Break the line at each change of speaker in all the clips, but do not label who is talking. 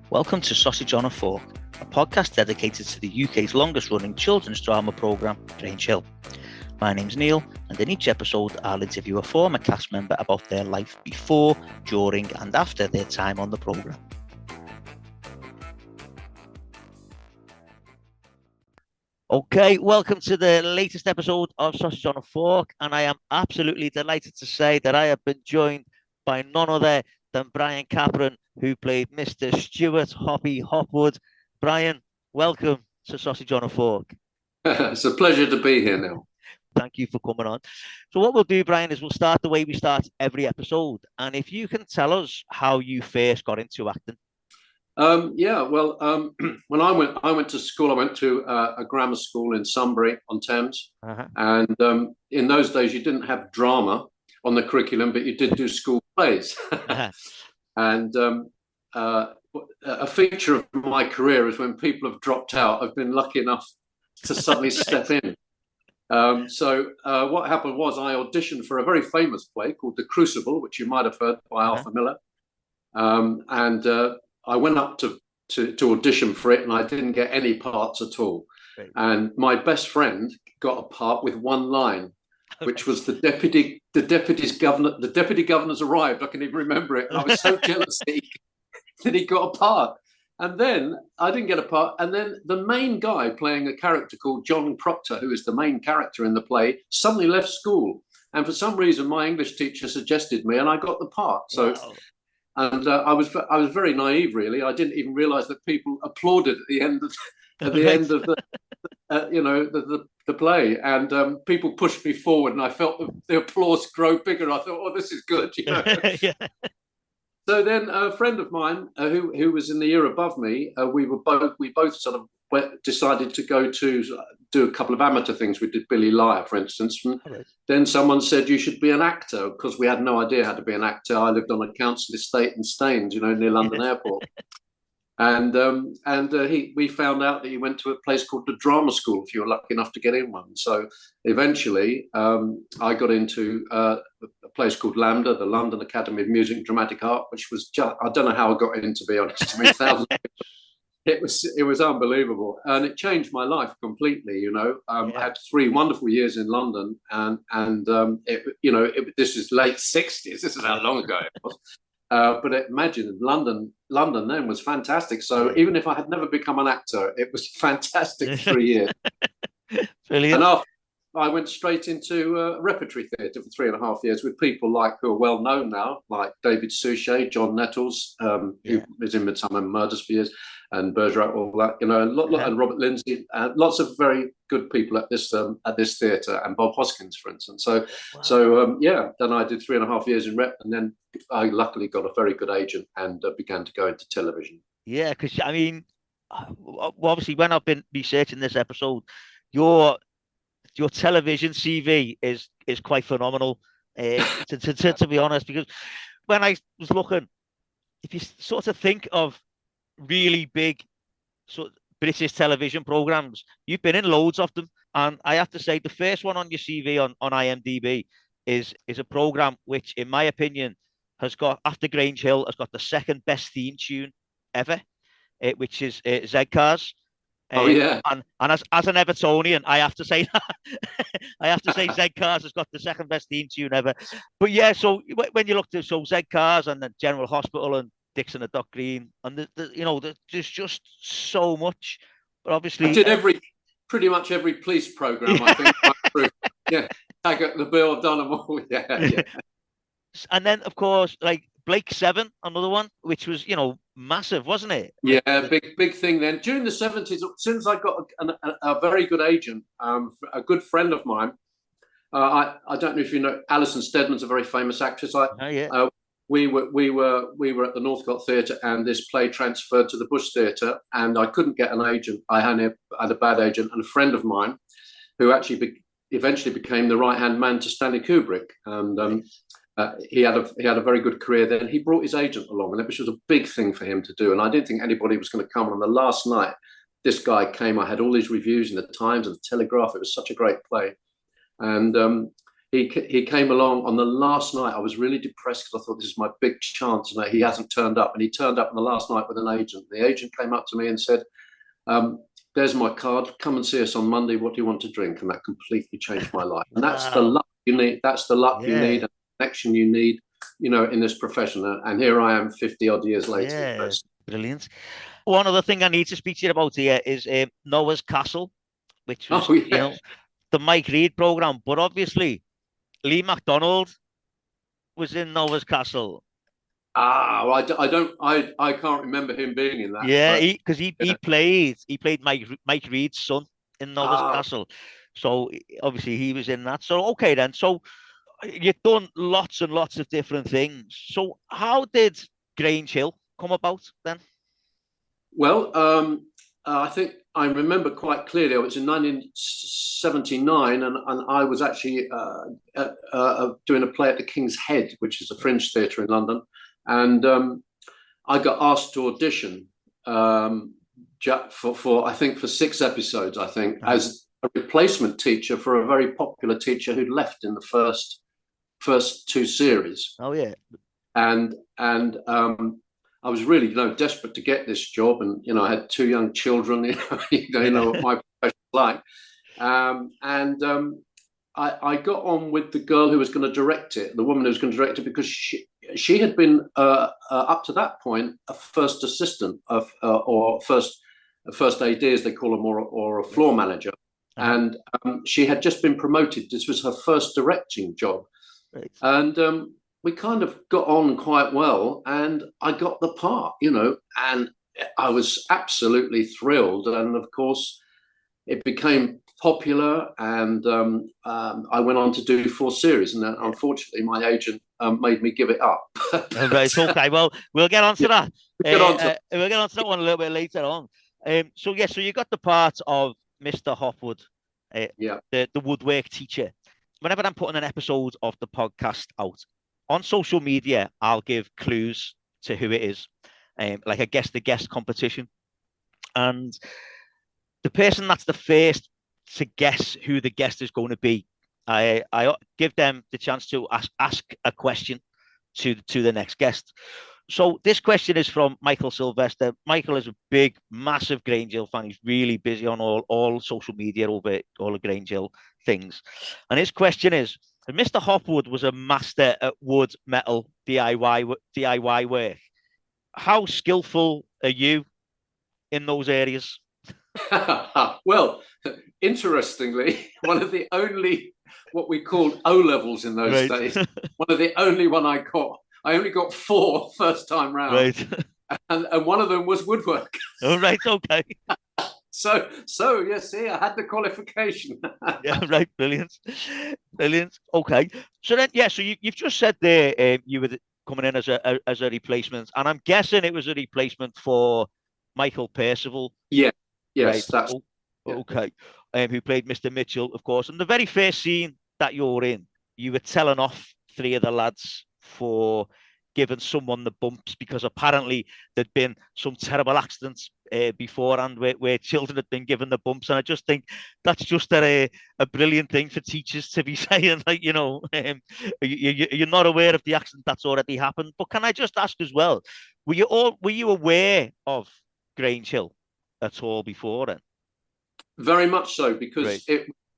Welcome to Sausage on a Fork, a podcast dedicated to the UK's longest running children's drama programme, Grange Hill. My name's Neil, and in each episode I'll interview a former cast member about their life before, during and after their time on the programme. Okay, welcome to the latest episode of Sausage on a Fork, and I am absolutely delighted to say that I have been joined by none other than Brian Capron, who played Mr Stuart Hoppy Hopwood. Brian, welcome to Sausage on a Fork.
It's a pleasure to be here, Neil.
Thank you for coming on. So what we'll do, Brian, is we'll start the way we start every episode, and if you can tell us how you first got into acting.
When I went to school, I went to a grammar school in Sunbury on Thames, and in those days you didn't have drama on the curriculum, but you did do school plays. And a feature of my career is when people have dropped out, I've been lucky enough to suddenly step in. What happened was I auditioned for a very famous play called The Crucible, which you might have heard by Arthur Miller, I went up to audition for it, and I didn't get any parts at all.
Right.
And my best friend got a part with one line, which was the deputy governor. The deputy governor's arrived. I can even remember it. And I was so jealous that he got a part. And then I didn't get a part. And then the main guy playing a character called John Proctor, who is the main character in the play, suddenly left school. And for some reason, my English teacher suggested me, and I got the part. So. Wow. And I was very naive, really. I didn't even realise that people applauded at the end of the play, and people pushed me forward, and I felt the applause grow bigger. I thought, "Oh, this is good," you know. Yeah. So then, a friend of mine who was in the year above me, we both sort of decided to go to do a couple of amateur things. We did Billy Liar, for instance. Then someone said you should be an actor, because we had no idea how to be an actor. I lived on a council estate in Staines, near London Airport. And we found out that he went to a place called the Drama School, if you were lucky enough to get in one. So eventually I got into a place called LAMDA, the London Academy of Music and Dramatic Art, which was just, I don't know how I got in, to be honest. I mean, thousands. It was unbelievable, and it changed my life completely. I had 3 wonderful years in London, and this is late 60s. This is how long ago it was. But imagine London then was fantastic. So even if I had never become an actor, it was fantastic 3 years.
Brilliant.
And after, I went straight into repertory theatre for 3.5 years with people who are well known now, like David Suchet, John Nettles, who was in Midsummer Murders for years, and Bergerac, all that, and Robert Lindsay, lots of very good people at this theatre, and Bob Hoskins, for instance. So, then I did 3.5 years in rep, and then I luckily got a very good agent and began to go into television.
Yeah, because I mean, obviously, when I've been researching this episode, your television CV is quite phenomenal, to be honest, because when I was looking, if you sort of think of really big sort of British television programs, you've been in loads of them, and I have to say the first one on your CV on IMDb is a program which, in my opinion, has got, after Grange Hill, has got the second best theme tune ever, which is Z-Cars. And as an Evertonian, I have to say that. I have to say Z-Cars has got the second best theme tune ever. But yeah, so when you look to Z-Cars and the General Hospital and Dixon and Dock Green, and there's just so much. But obviously,
I did pretty much every police program. I think. Yeah, Taggart, the Bill, I've done them all. Yeah.
And then, of course, like Blake 7, another one, which was, massive, wasn't it?
Yeah, big thing then. During the 70s, as soon as I got a very good agent, a good friend of mine, I don't know if you know, Alison Steadman's a very famous actress. We were at the Northcote Theatre, and this play transferred to the Bush Theatre, and I couldn't get an agent. I had a bad agent, and a friend of mine who actually eventually became the right-hand man to Stanley Kubrick, and he had a very good career then. He brought his agent along, and which was a big thing for him to do, and I didn't think anybody was going to come. On the last night, this guy came. I had all these reviews in the Times and the Telegraph. It was such a great play, and he came along on the last night. I was really depressed because I thought this is my big chance, and he hasn't turned up. And he turned up on the last night with an agent. The agent came up to me and said, "There's my card. Come and see us on Monday. What do you want to drink?" And that completely changed my life. And that's the luck you need. That's the luck you need, and the connection you need, in this profession. And here I am 50 odd years later.
Yeah, brilliant. One other thing I need to speak to you about here is Noah's Castle, which was, the Mike Reid program. But obviously, Lee MacDonald was in Noah's Castle.
Well, I can't remember him being in that.
Yeah, because he played Mike Reid's son in Noah's Castle. So obviously he was in that. So okay then. So you've done lots and lots of different things. So how did Grange Hill come about then?
Well, I think I remember quite clearly. It was in 1979, and I was actually doing a play at the King's Head, which is a fringe theatre in London, and I got asked to audition for I think for 6 episodes. I think as a replacement teacher for a very popular teacher who'd left in the first 2 series.
Oh yeah,
and I was really, desperate to get this job, and I had 2 young children. You know what my profession's like, I got on with the girl who was going to direct it, the woman who was going to direct it, because she had been up to that point a first assistant or first AD, as they call them, or a floor manager, and she had just been promoted. This was her first directing job, and we kind of got on quite well, and I got the part, and I was absolutely thrilled. And of course, it became popular, and I went on to do 4 series. And then, unfortunately, my agent made me give it up.
Right, okay. Well, we'll get on to that. We'll get on to that one a little bit later on. So you got the part of Mr. Hopwood, the woodwork teacher. Whenever I'm putting an episode of the podcast out, on social media, I'll give clues to who it is, like a guest-to-guest competition. And the person that's the first to guess who the guest is going to be, I give them the chance to ask a question to the next guest. So this question is from Michael Sylvester. Michael is a big, massive Grange Hill fan. He's really busy on all social media over all the Grange Hill things. And his question is, Mr. Hopwood was a master at wood, metal, DIY work. How skillful are you in those areas?
Well, interestingly, one of the only, what we called O-levels in those days, one of the only one I got. I only got 4 first time round. Right. And one of them was woodwork.
Oh, right, okay.
So yeah, see, I had the qualification.
Yeah, right, brilliant. Okay, so then, so you've just said there you were coming in as a replacement, and I'm guessing it was a replacement for Michael Percival.
Yeah, yes, right. That's
okay. Who played Mr. Mitchell, of course. And the very first scene that you're in, you were telling off 3 of the lads for giving someone the bumps, because apparently there'd been some terrible accidents beforehand where children had been given the bumps. And I just think that's just a brilliant thing for teachers to be saying, like, you're not aware of the accident that's already happened. But can I just ask as well, were you aware of Grange Hill at all before then?
Very much so, because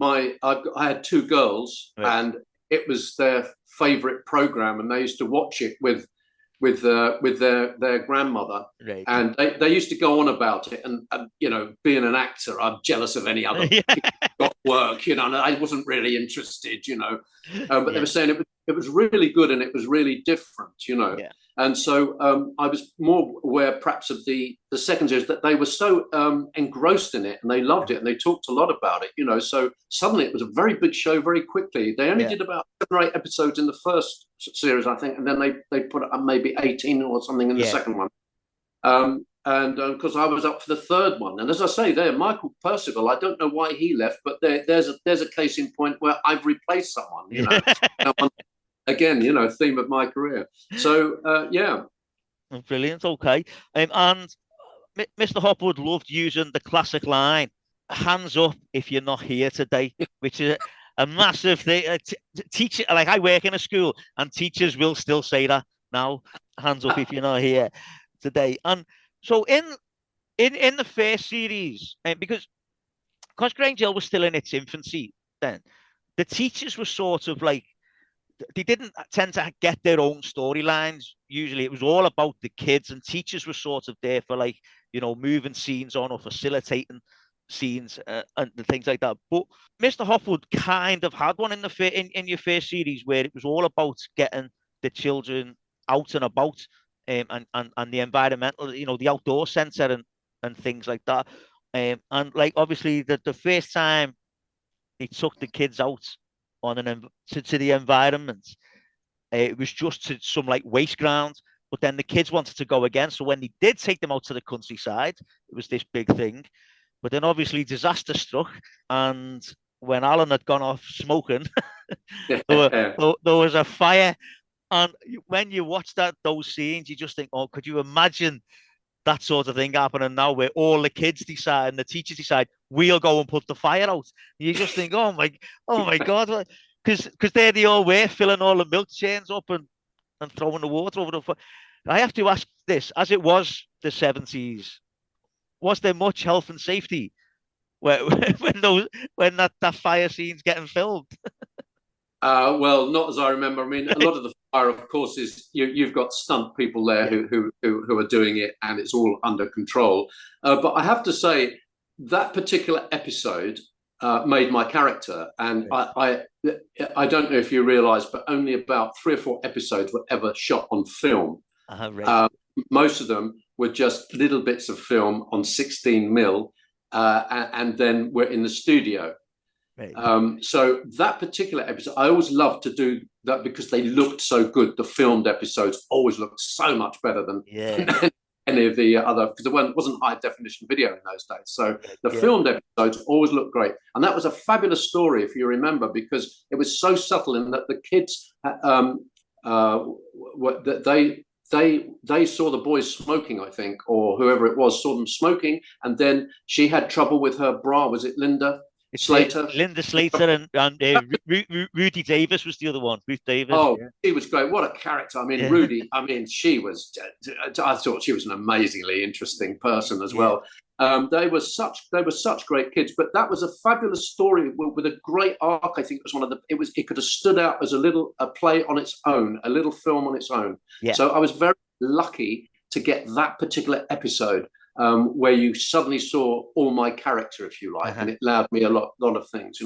I had 2 girls, and it was their favourite program, and they used to watch it with their grandmother, and they used to go on about it. And being an actor, I'm jealous of any other got work, and I wasn't really interested, but they were saying it was really good and it was really different, And so I was more aware, perhaps, of the second series, that they were so engrossed in it, and they loved it, and they talked a lot about it, So suddenly it was a very big show very quickly. They only did about 7 or 8 episodes in the first series, I think, and then they put up maybe 18 or something in the second one. And because I was up for the 3rd one, and as I say, there, Michael Percival, I don't know why he left, but there's a case in point where I've replaced someone, Again, theme of my career. So,
Brilliant. Okay. And Mr. Hopwood loved using the classic line, "Hands up if you're not here today," which is a massive thing. Teacher, like I work in a school, and teachers will still say that now. Hands up if you're not here today. And so in the first series, because Grange Hill was still in its infancy then, the teachers were sort of like, they didn't tend to get their own storylines. Usually it was all about the kids, and teachers were sort of there for, like, moving scenes on or facilitating scenes and things like that. But Mr. Hopwood kind of had one in your first series where it was all about getting the children out and about, and the environmental, the outdoor centre and things like that. And like obviously the first time he took the kids out on to the environment, it was just to some like waste ground. But then the kids wanted to go again. So when they did take them out to the countryside, it was this big thing. But then obviously disaster struck, and when Alan had gone off smoking, there was a fire. And when you watch those scenes, you just think, oh, could you imagine that sort of thing happening now, where all the kids decide and the teachers decide we'll go and put the fire out? You just think, oh my God, because there they all were, filling all the milk chains up and throwing the water over the fire. I have to ask this: as it was the 70s, was there much health and safety when that fire scene's getting filmed?
Well, not as I remember. I mean, a lot of the fire, of course, is you've got stunt people there who are doing it, and it's all under control. But I have to say that particular episode made my character, and I don't know if you realise, but only about 3 or 4 episodes were ever shot on film.
Right.
Most of them were just little bits of film on 16mm, and then we're in the studio. Right. So that particular episode, I always loved to do that because they looked so good. The filmed episodes always looked so much better than any of the other, because there wasn't high definition video in those days. So the filmed episodes always looked great. And that was a fabulous story, if you remember, because it was so subtle in that the kids, they saw the boys smoking, I think, or whoever it was saw them smoking. And then she had trouble with her bra. Was it Linda Slater?
Linda Slater and Rudy Davis was the other one. Ruth Davis.
Oh, she was great. What a character. I mean, Rudy, I mean, I thought she was an amazingly interesting person as well. They were such great kids, but that was a fabulous story with a great arc. I think it was it could have stood out as a play on its own, a little film on its own. Yeah. So I was very lucky to get that particular episode, where you suddenly saw all my character, if you like, and it allowed me a lot of things,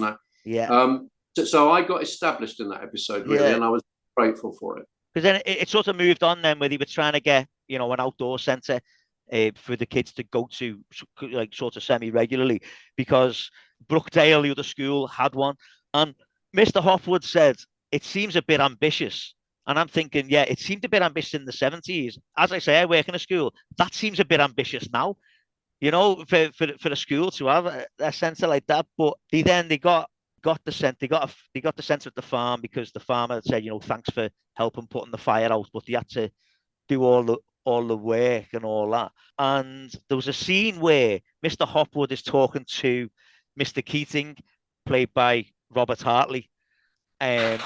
Yeah. So I got established in that episode, really, and I was grateful for it.
Because then it sort of moved on then, where they were trying to get, an outdoor centre for the kids to go to, like, sort of semi-regularly, because Brookdale, the other school, had one. And Mr. Hopwood said, it seems a bit ambitious. And I'm thinking, it seemed a bit ambitious in the 70s. As I say, I work in a school. That seems a bit ambitious now, for a school to have a centre like that. But they got the centre. They got the centre at the farm, because the farmer had said, thanks for helping putting the fire out, but they had to do all the work and all that. And there was a scene where Mr. Hopwood is talking to Mr. Keating, played by Robert Hartley. And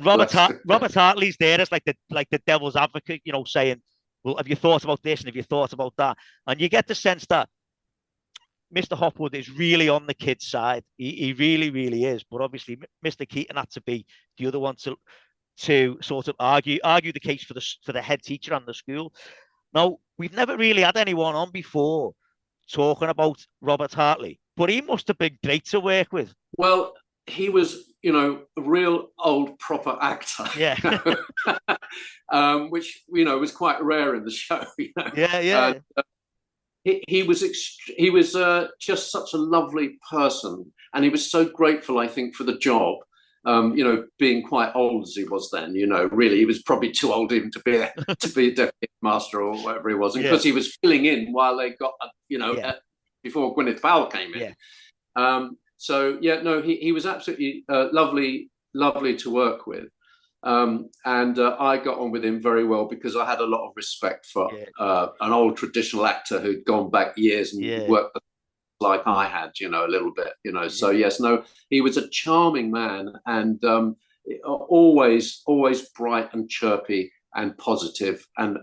Robert Hartley's there as like the devil's advocate, saying, well, have you thought about this and have you thought about that? And you get the sense that Mr. Hopwood is really on the kid's side. He really, really is. But obviously, Mr. Keating had to be the other one to sort of argue the case for the head teacher and the school. Now, we've never really had anyone on before talking about Robert Hartley, but he must have been great to work with.
Well, he was, a real old proper actor.
Yeah.
Which, was quite rare in the show.
Yeah.
He was just such a lovely person, and he was so grateful, I think, for the job. Being quite old as he was then, really, he was probably too old even to be a deputy master or whatever he was, because he was filling in while they got, before Gwyneth Powell came in. Yeah. He was absolutely lovely to work with. And I got on with him very well, because I had a lot of respect for an old traditional actor who'd gone back years and worked like I had, a little bit, So yes, no, he was a charming man, and always bright and chirpy and positive, and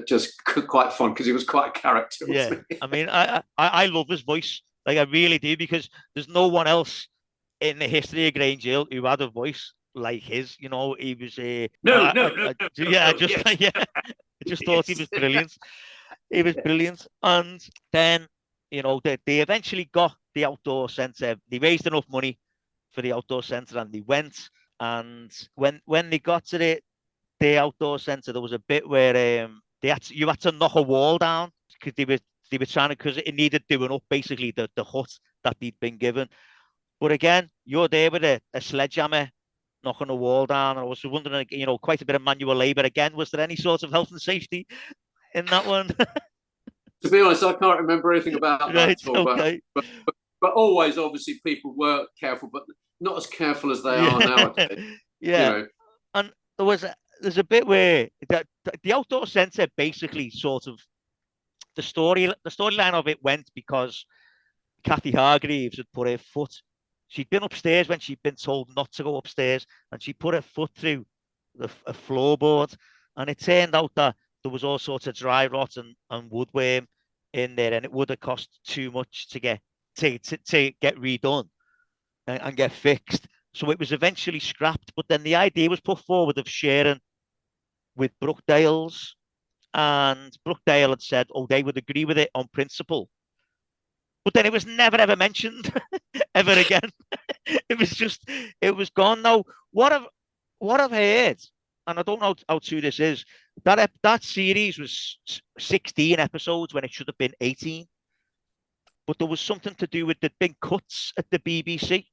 just quite fun, because he was quite a character.
Yeah, I mean, I love his voice, like I really do, because there's no one else in the history of Grange Hill who had a voice like his. He was a
No,
yeah,
no, yes.
yeah, I just thought he was brilliant. He was brilliant. And then, they eventually got the outdoor centre. They raised enough money for the outdoor centre, and they went. And when they got to the outdoor centre, there was a bit where you had to knock a wall down, because they were trying to, because it needed doing up, basically the hut that they'd been given. But again, you're there with a sledgehammer knocking a wall down. And I was wondering, quite a bit of manual labour. Again, was there any sort of health and safety in that one?
To be honest, I can't remember anything about that
Right,
at all.
okay.
But always, obviously, people were careful, but not as careful as they are nowadays.
Yeah. And there's a bit where the outdoor centre, basically, sort of, the storyline of it went because Kathy Hargreaves had put her foot. She'd been upstairs when she'd been told not to go upstairs, and she put her foot through a floorboard, and it turned out that there was all sorts of dry rot and woodworm in there, and it would have cost too much to get redone and get fixed. So it was eventually scrapped. But then the idea was put forward of sharing with Brookdale's, and Brookdale had said, oh, they would agree with it on principle. But then it was never ever mentioned ever again. It was gone. Now, what I've heard, and I don't know how true this is, that series was 16 episodes when it should have been 18. But there was something to do with the big cuts at the BBC,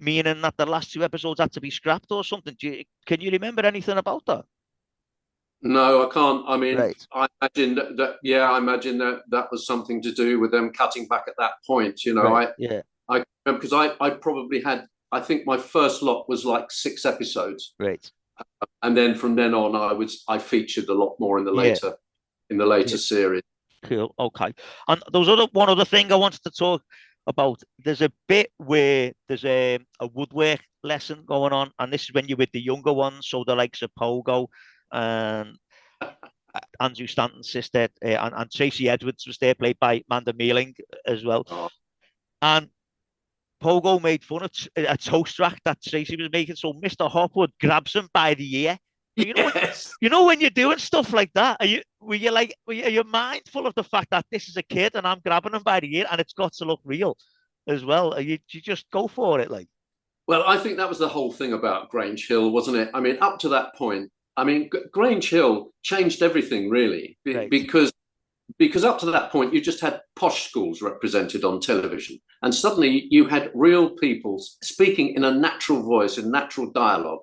meaning that the last 2 episodes had to be scrapped or something. Can you remember anything about that?
No, I can't. I mean,
right.
I imagine I imagine that was something to do with them cutting back at that point.
Right. Yeah.
I because I probably had, I think my first lot was like 6 episodes.
Right.
And then from then on, I featured a lot more in the later series.
Cool. Okay. And there was one other thing I wanted to talk about. There's a bit where there's a woodwork lesson going on, and this is when you're with the younger ones, so the likes of Pogo and Andrew Stanton's sister, and Tracy Edwards was there, played by Manda Mealing as well.
Oh.
And Pogo made fun of a toast rack that Tracy was making, so Mr. Hopwood grabs him by the ear.
Yes.
When you're doing stuff like that, are you mindful of the fact that this is a kid and I'm grabbing him by the ear, and it's got to look real as well? Do you just go for it, like?
Well, I think that was the whole thing about Grange Hill, wasn't it? I mean, up to that point, Grange Hill changed everything, really,
right.
because up to that point, you just had posh schools represented on television, and suddenly you had real people speaking in a natural voice, in natural dialogue,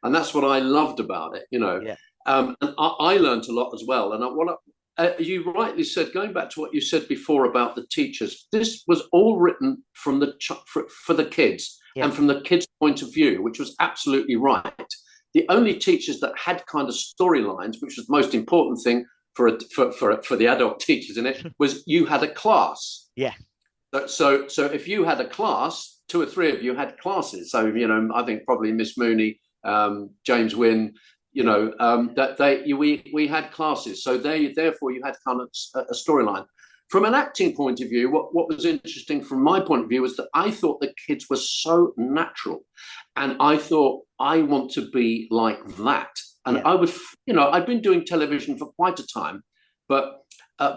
and that's what I loved about it,
Yeah.
And I learned a lot as well. And you rightly said, going back to what you said before about the teachers, this was all written from for the kids, and from the kids' point of view, which was absolutely right. The only teachers that had kind of storylines, which was the most important thing for the adult teachers in it, was you had a class.
Yeah.
So if you had a class, 2 or 3 of you had classes. So I think probably Miss Mooney, James Wynne, we had classes. So therefore you had kind of a storyline. From an acting point of view, what was interesting from my point of view was that I thought the kids were so natural, and I thought, I want to be like that. And I would, I'd been doing television for quite a time, but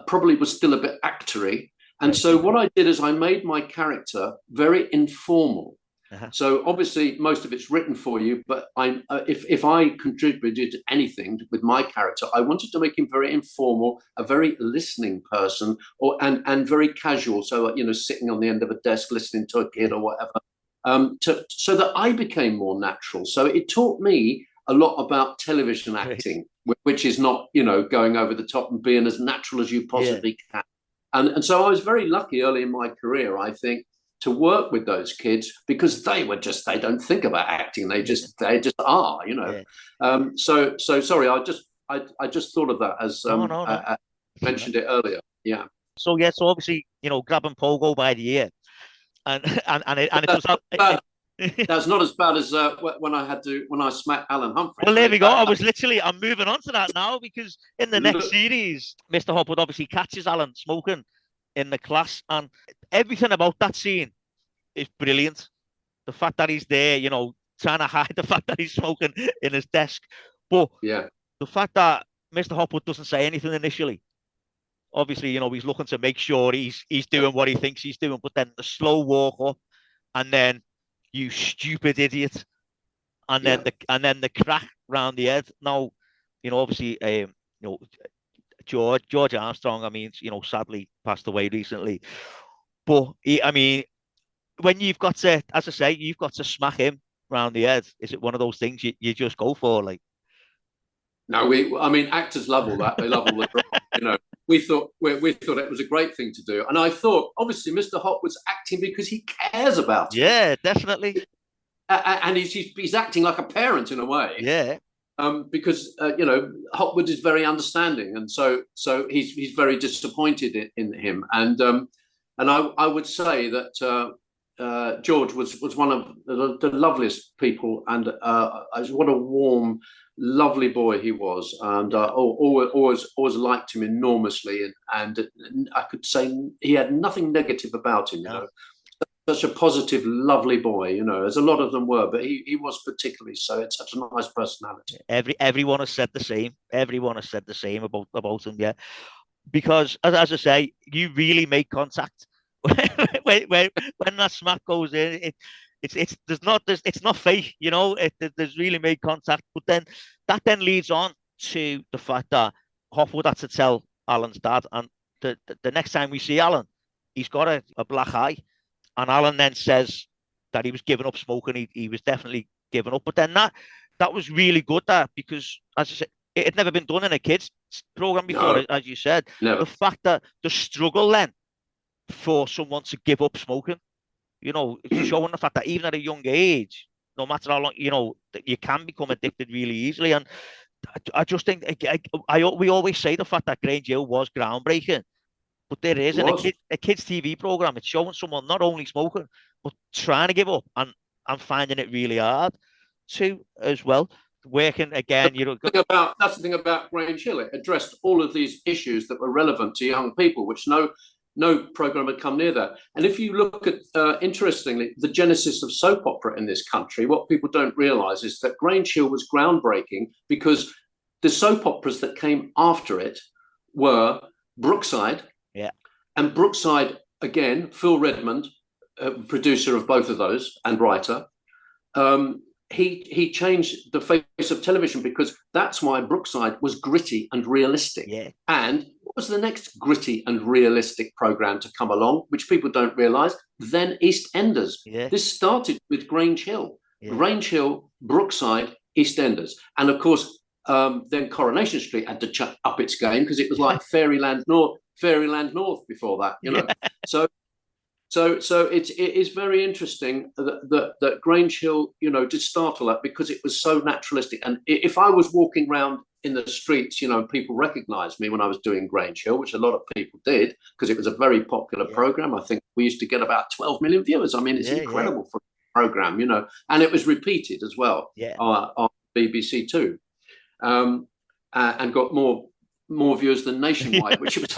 probably was still a bit actory. And so what I did is I made my character very informal.
Uh-huh.
So obviously most of it's written for you, but if I contributed anything with my character, I wanted to make him very informal, a very listening person, and very casual. So sitting on the end of a desk listening to a kid or whatever, so that I became more natural. So it taught me a lot about television acting, which is not going over the top and being as natural as you possibly can. And so I was very lucky early in my career, I think, to work with those kids, because they don't think about acting. They just are, So sorry, I just thought of that as I mentioned it earlier. Yeah.
So yeah, so obviously, grabbing Pogo by the ear, and it
That's
was out.
that's not as bad as when I smacked Alan Humphreys,
Well, there
mate.
we go. I'm moving on to that now, because in the next
Look,
series, Mr. Hopwood obviously catches Alan smoking in the class, and everything about that scene is brilliant. The fact that he's there, trying to hide the fact that he's smoking in his desk, but
yeah,
the fact that Mr. Hopwood doesn't say anything initially. Obviously, he's looking to make sure he's doing what he thinks he's doing, but then the slow walk up, and then you stupid idiot, and
yeah.
then the crack round the head. Now, obviously, George Armstrong, I mean, sadly passed away recently. But I mean, when you've got to, as I say, you've got to smack him round the head. Is it one of those things you just go for, like?
No, I mean, actors love all that. They love all the drama. We thought it was a great thing to do, and I thought, obviously, Mr. Hopwood's acting because he cares about it.
Yeah, definitely.
And he's acting like a parent in a way.
Yeah.
Because Hopwood is very understanding, and so he's very disappointed in him, and I would say that George was one of the loveliest people, and what a warm, lovely boy he was, and always liked him enormously, and I could say he had nothing negative about him.
No.
Such a positive, lovely boy. As a lot of them were, but he was particularly so. It's such a nice personality.
Everyone has said the same. Everyone has said the same about him. Yeah, because as I say, you really make contact when that smack goes in. It's not fake. There's really made contact. But then that leads on to the fact that Hopwood had to tell Alan's dad, and the next time we see Alan, he's got a black eye. And Alan then says that he was giving up smoking. He was definitely giving up. But then that was really good, because, as I said, it had never been done in a kids program before,
No,
as you said.
never.
The fact that the struggle then for someone to give up smoking, showing the fact that even at a young age, no matter how long, that you can become addicted really easily. And I just think, we always say the fact that Grange Hill was groundbreaking. But there is in a kids TV program. It's showing someone not only smoking, but trying to give up and finding it really hard too, as well. Working again,
That's the thing about Grange Hill. It addressed all of these issues that were relevant to young people, which no program had come near that. And if you look at, interestingly, the genesis of soap opera in this country, what people don't realise is that Grange Hill was groundbreaking because the soap operas that came after it were Brookside.
Yeah.
And Brookside, again, Phil Redmond, producer of both of those and writer, he changed the face of television, because that's why Brookside was gritty and realistic.
Yeah.
And what was the next gritty and realistic program to come along, which people don't realise? Then EastEnders.
Yeah.
This started with Grange Hill.
Yeah.
Grange Hill, Brookside, EastEnders. And of course, then Coronation Street had to up its game, because it was like Fairyland North before that, So it is very interesting that Grange Hill, did start all that, because it was so naturalistic. And if I was walking around in the streets, people recognised me when I was doing Grange Hill, which a lot of people did, because it was a very popular program. I think we used to get about 12 million viewers. I mean, it's incredible for a program, and it was repeated as well on BBC Two, and got more viewers than Nationwide, which was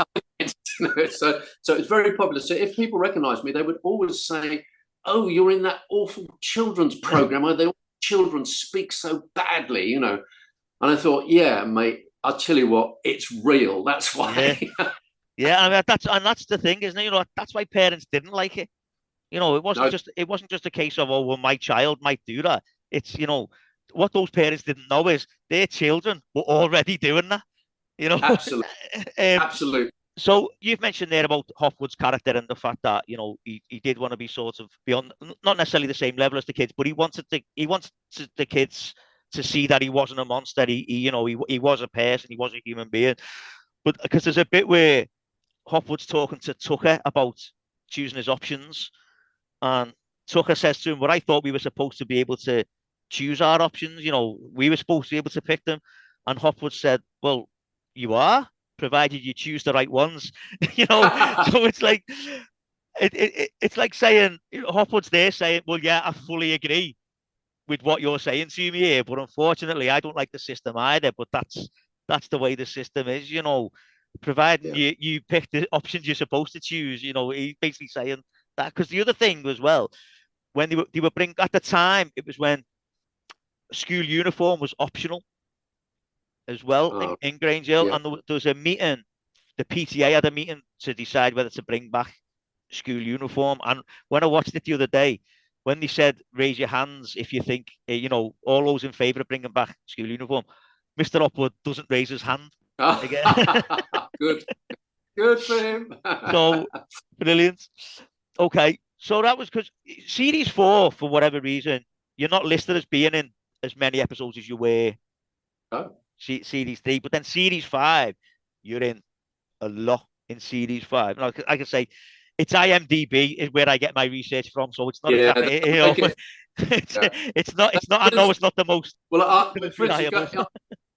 so it's very popular. So if people recognise me, they would always say, "Oh, you're in that awful children's program where all children speak so badly," And I thought, yeah, mate, I'll tell you what, it's real. That's why.
Yeah, I mean, that's the thing, isn't it? That's why parents didn't like it. It wasn't just a case of, oh, well, my child might do that. It's what those parents didn't know is their children were already doing that.
Absolutely. Absolutely.
So you've mentioned there about Hopwood's character and the fact that he did want to be sort of beyond, not necessarily the same level as the kids, but he wanted the kids to see that he wasn't a monster. He was a person. He was a human being. But because there's a bit where Hopwood's talking to Tucker about choosing his options, and Tucker says to him, "Well, I thought we were supposed to be able to choose our options. We were supposed to be able to pick them." And Hopwood said, "Well, you are, provided you choose the right ones. So it's like it's like saying, Hopwood's there saying, well, yeah, I fully agree with what you're saying to me here, but unfortunately, I don't like the system either. But that's the way the system is, providing you pick the options you're supposed to choose. He's basically saying that, because the other thing as well, when they were bringing, at the time, it was when school uniform was optional as well in Grange Hill, and there was a meeting. The PTA had a meeting to decide whether to bring back school uniform. And when I watched it the other day, when they said raise your hands if you think, all those in favour of bringing back school uniform, Mr. Hopwood doesn't raise his hand again.
Good for him.
So brilliant. Okay, so that was because series 4, for whatever reason, you're not listed as being in as many episodes as you were series 3, but then series 5, you're in a lot in series 5. Now, I can say it's IMDb is where I get my research from, so it's not exactly, it's not. I know it's not the most.
Well,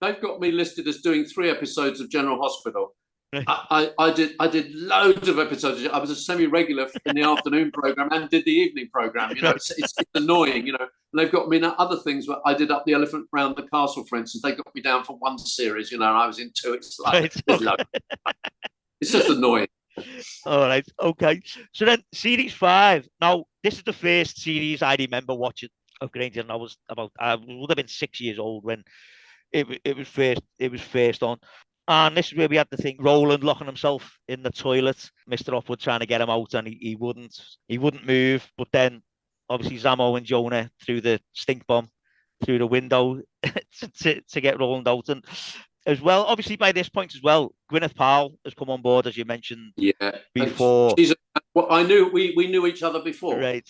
they've got me listed as doing 3 episodes of General Hospital. I did loads of episodes. I was a semi-regular in the afternoon program and did the evening program. It's annoying. And they've got me in other things. But I did Up the Elephant Round the Castle, for instance. They got me down for 1 series. And I was in 2. It's like it's just annoying.
All right, okay. So then series 5. Now this is the first series I remember watching of Grange Hill. I would have been 6 years old when it was first on. And this is where we had the thing, Roland locking himself in the toilet, Mr. Hopwood trying to get him out, and he wouldn't move. But then obviously Zamo and Jonah threw the stink bomb through the window to get Roland out. And as well, obviously by this point as well, Gwyneth Powell has come on board, as you mentioned before.
I knew we knew each other before.
Right.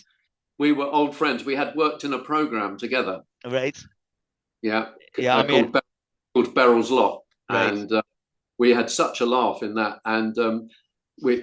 We were old friends. We had worked in a program together.
Right.
Yeah.
Yeah.
Called Beryl's Lot.
Right.
And we had such a laugh in that, and we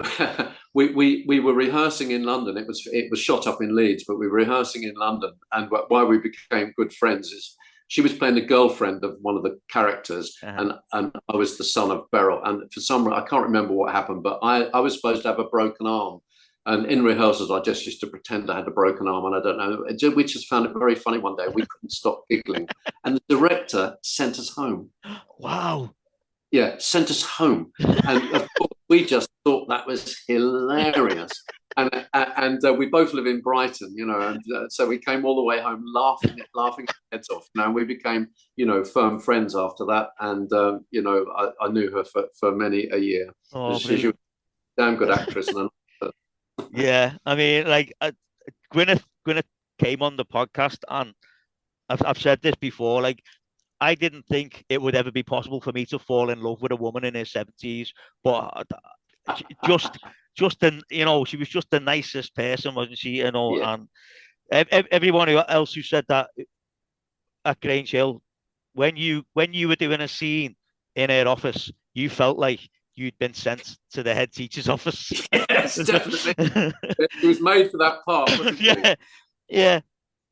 we were rehearsing in London. It was shot up in Leeds, but we were rehearsing in London. And why we became good friends is she was playing the girlfriend of one of the characters, and I was the son of Beryl. And for some reason, I can't remember what happened, but I was supposed to have a broken arm. And in rehearsals, I just used to pretend I had a broken arm, and I don't know. We just found it very funny one day. We couldn't stop giggling, and the director sent us home.
Wow.
Yeah, sent us home, and of course, we just thought that was hilarious. And we both live in Brighton, and so we came all the way home laughing our heads off. And we became, firm friends after that. And I knew her for many a year. She's a damn good actress.
Yeah, I mean, like Gwyneth came on the podcast, and I've said this before. Like, I didn't think it would ever be possible for me to fall in love with a woman in her 70s, but she was just the nicest person, wasn't she? And everyone else who said that at Grange Hill, when you were doing a scene in her office, you felt like you'd been sent to the head teacher's office.
Yes, definitely. It was made for that part, wasn't it?
Yeah.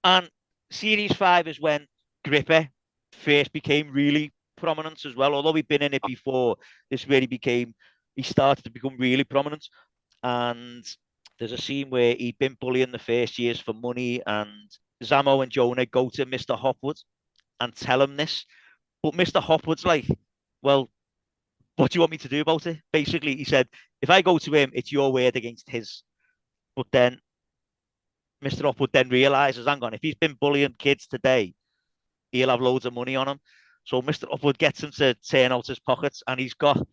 And series 5 is when Gripper first became really prominent as well. Although he'd been in it before, this really he started to become really prominent. And there's a scene where he'd been bullying the first years for money, and Zamo and Jonah go to Mr. Hopwood and tell him this. But Mr. Hopwood's like, well, what do you want me to do about it? Basically, he said, if I go to him, it's your word against his. But then Mr. Hopwood then realizes, hang on, if he's been bullying kids today, he'll have loads of money on him. So Mr. Hopwood gets him to turn out his pockets, and he's got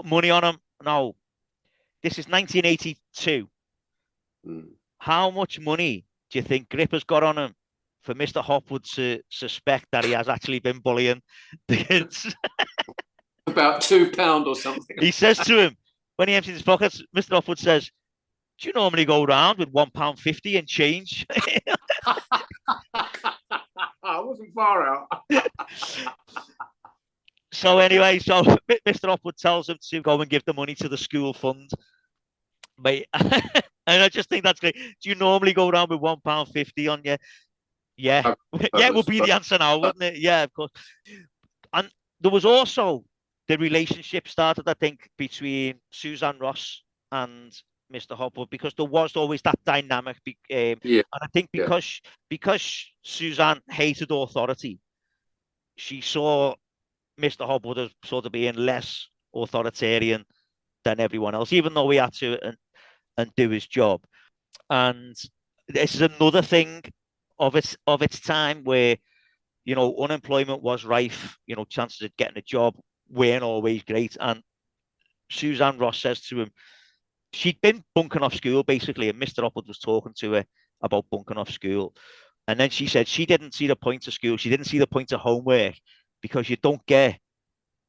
money on him. Now, this is 1982. How much money do you think Gripper's got on him for Mr. Hopwood to suspect that he has actually been bullying the kids?
About £2 or something.
He says to him, when he empties his pockets, Mr. Hopwood says, do you normally go around with £1.50 and change?
I wasn't far out.
So anyway, Mr. Hopwood tells him to go and give the money to the school fund. Mate, and I just think that's great. Do you normally go around with £1.50 on you? Yeah. Yeah, it would be the answer now, wouldn't it? Yeah, of course. And there was also the relationship started, I think, between Suzanne Ross and Mr. Hopwood, because there was always that dynamic. And I think because Suzanne hated authority, she saw Mr. Hopwood as sort of being less authoritarian than everyone else, even though he had to and do his job. And this is another thing of its time where, you know, unemployment was rife. You know, chances of getting a job weren't always great. And Suzanne Ross says to him, she'd been bunking off school basically, and Mr. Hopwood was talking to her about bunking off school. And then she said she didn't see the point of school. She didn't see the point of homework because you don't get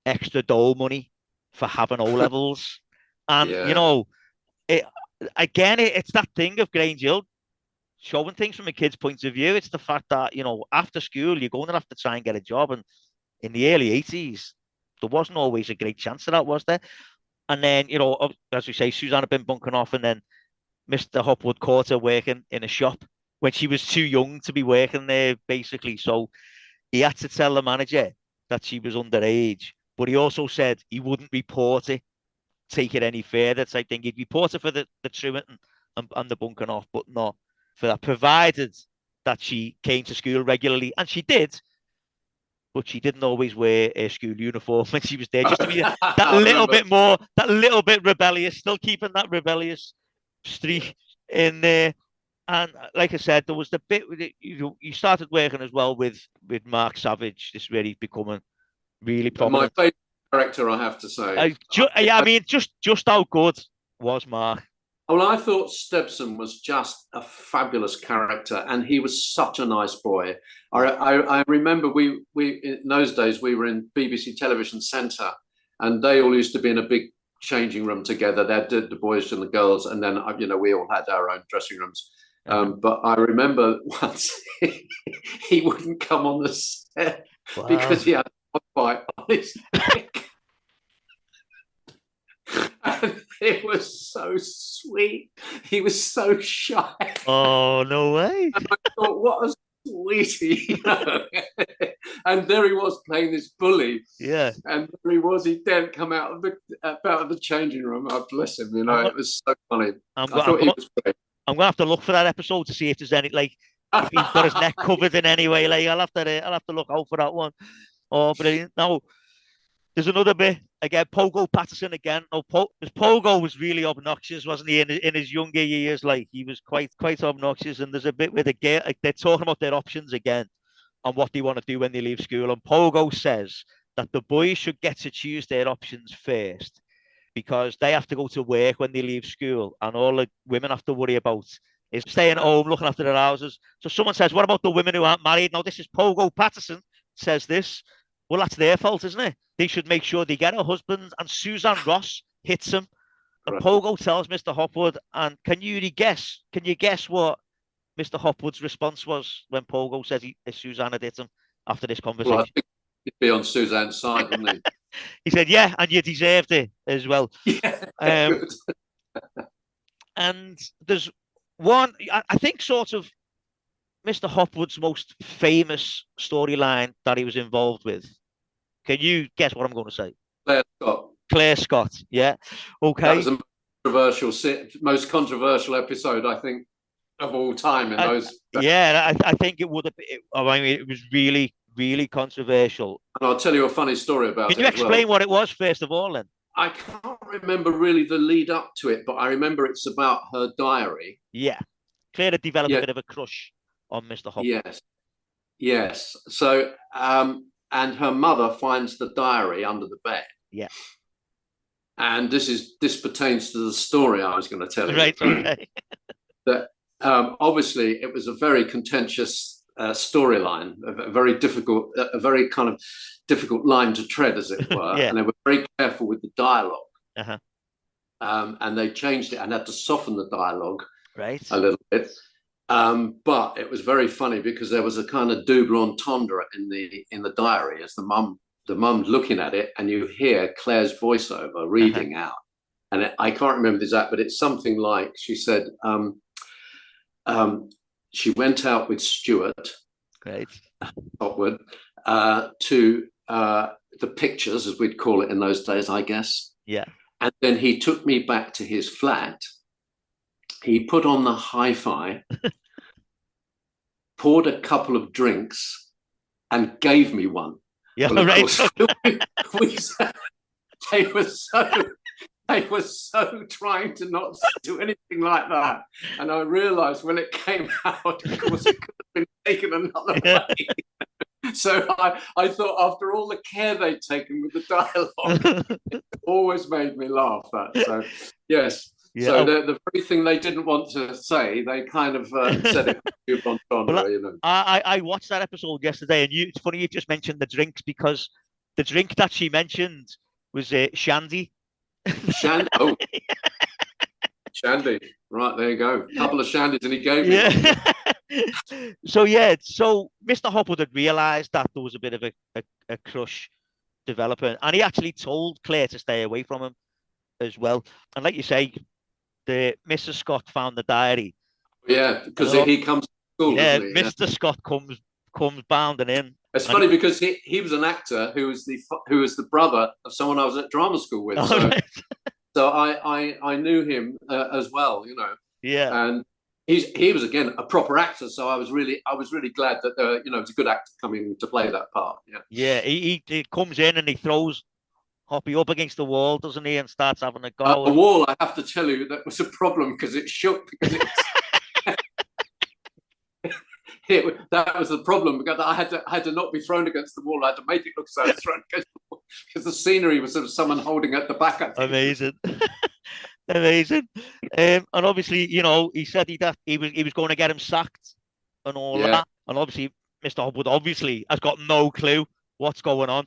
extra dole money for having O levels. And, you know, it's that thing of Grange Hill showing things from a kid's point of view. It's the fact that, you know, after school, you're going to have to try and get a job. And in the early 80s, there wasn't always a great chance of that, was there? And then, you know, as we say, Suzanne had been bunking off, and then Mr. Hopwood caught her working in a shop when she was too young to be working there, basically. So he had to tell the manager that she was underage, but he also said he wouldn't report it, take it any further. So I think he'd report it for the truant and the bunking off, but not for that, provided that she came to school regularly. And she did, but she didn't always wear a school uniform when she was there, just to be that little bit rebellious, still keeping that rebellious streak in there. And like I said, there was the bit with it, you started working as well with Mark Savage. This really becoming really prominent.
My favourite character, I have to say.
I mean, just how good was Mark?
Well, I thought Stebson was just a fabulous character, and he was such a nice boy. I remember we in those days we were in BBC Television Centre, and they all used to be in a big changing room together. They had the boys and the girls, and then, you know, we all had our own dressing rooms. But I remember once he wouldn't come on the set because he had a bite on his neck. And it was so sweet. He was so shy.
Oh, no way.
And I thought, what a sweetie. You know? And there he was playing this bully.
Yeah.
And there he was. He didn't come out of the changing room. Oh, bless him. You know, it was so funny. I thought he was great. I'm
gonna have to look for that episode to see if there's any, like, if he's got his neck covered in any way. Like, I'll have to look out for that one. Oh, brilliant! Now, there's another bit again. Pogo Patterson again. No, Pogo was really obnoxious, wasn't he? In his younger years, like, he was quite obnoxious. And there's a bit where they're talking about their options again and what they want to do when they leave school. And Pogo says that the boys should get to choose their options first, because they have to go to work when they leave school, and all the women have to worry about is staying at home, looking after their houses. So someone says, what about the women who aren't married? Now, this is Pogo Patterson says this. Well, that's their fault, isn't it? They should make sure they get a husband. And Suzanne Ross hits him. And Pogo tells Mr. Hopwood, and can you guess what Mr. Hopwood's response was when Pogo says Suzanne had hit him after this conversation?
Well, I think he'd be on Suzanne's side, wouldn't he?
He said, yeah, and you deserved it as well.
Yeah,
and there's one, I think, sort of Mr. Hopwood's most famous storyline that he was involved with. Can you guess what I'm going to say? Claire Scott, yeah. Okay.
That was the most controversial episode, I think, of all time in those.
Yeah, I think it would have been. I mean, it was really, really controversial.
And I'll tell you a funny story about it.
Can you explain what it was, first of all, then?
I can't remember really the lead up to it, but I remember it's about her diary.
Yeah. Claire had developed a bit of a crush on Mr. Hopwood.
Yes. So, and her mother finds the diary under the bed.
Yeah.
And this pertains to the story I was going to tell you.
Right, okay.
That obviously it was a very contentious storyline, a very kind of difficult line to tread, as it were. And they were very careful with the dialogue. And they changed it and had to soften the dialogue a little bit. But it was very funny because there was a kind of double entendre in the diary as the mum looking at it, and you hear Claire's voiceover reading out. And I can't remember the exact, but it's something like she said, she went out with Stuart Hopwood to the pictures, as we'd call it in those days, I guess.
Yeah.
And then he took me back to his flat. He put on the hi-fi, poured a couple of drinks, and gave me one.
Yeah,
well, of
right.
course, they were so trying to not do anything like that. And I realized when it came out, of course, it could have been taken another way. So I thought, after all the care they'd taken with the dialogue, it always made me laugh. So, yes. Yeah. So the very thing they didn't want to say, they kind of said it on genre,
well,
you know.
I watched that episode yesterday, and it's funny you just mentioned the drinks, because the drink that she mentioned was shandy.
Shandy. Oh. Shandy. Right, there you go. A couple of shandies, and he gave me one.
So Mr. Hopwood had realised that there was a bit of a crush developing, and he actually told Claire to stay away from him as well. And like you say, the Mrs. Scott found the diary.
Yeah, because he comes to school.
Yeah,
doesn't he?
Mr. Scott comes bounding in.
It's funny because he was an actor who was the brother of someone I was at drama school with. So, right. So I knew him as well, you know.
Yeah.
And he was, again, a proper actor. So I was really glad that it was a good actor coming to play that part. Yeah.
Yeah. He comes in and he throws Hoppy up against the wall, doesn't he, and starts having a go.
The wall, I have to tell you, that was a problem because it shook. Because that was the problem, because I had to not be thrown against the wall. I had to make it look so thrown against the wall, because the scenery was sort of someone holding at the back.
Amazing. Amazing. And obviously, you know, he said he was going to get him sacked and all that. And obviously, Mr. Hopwood obviously has got no clue what's going on.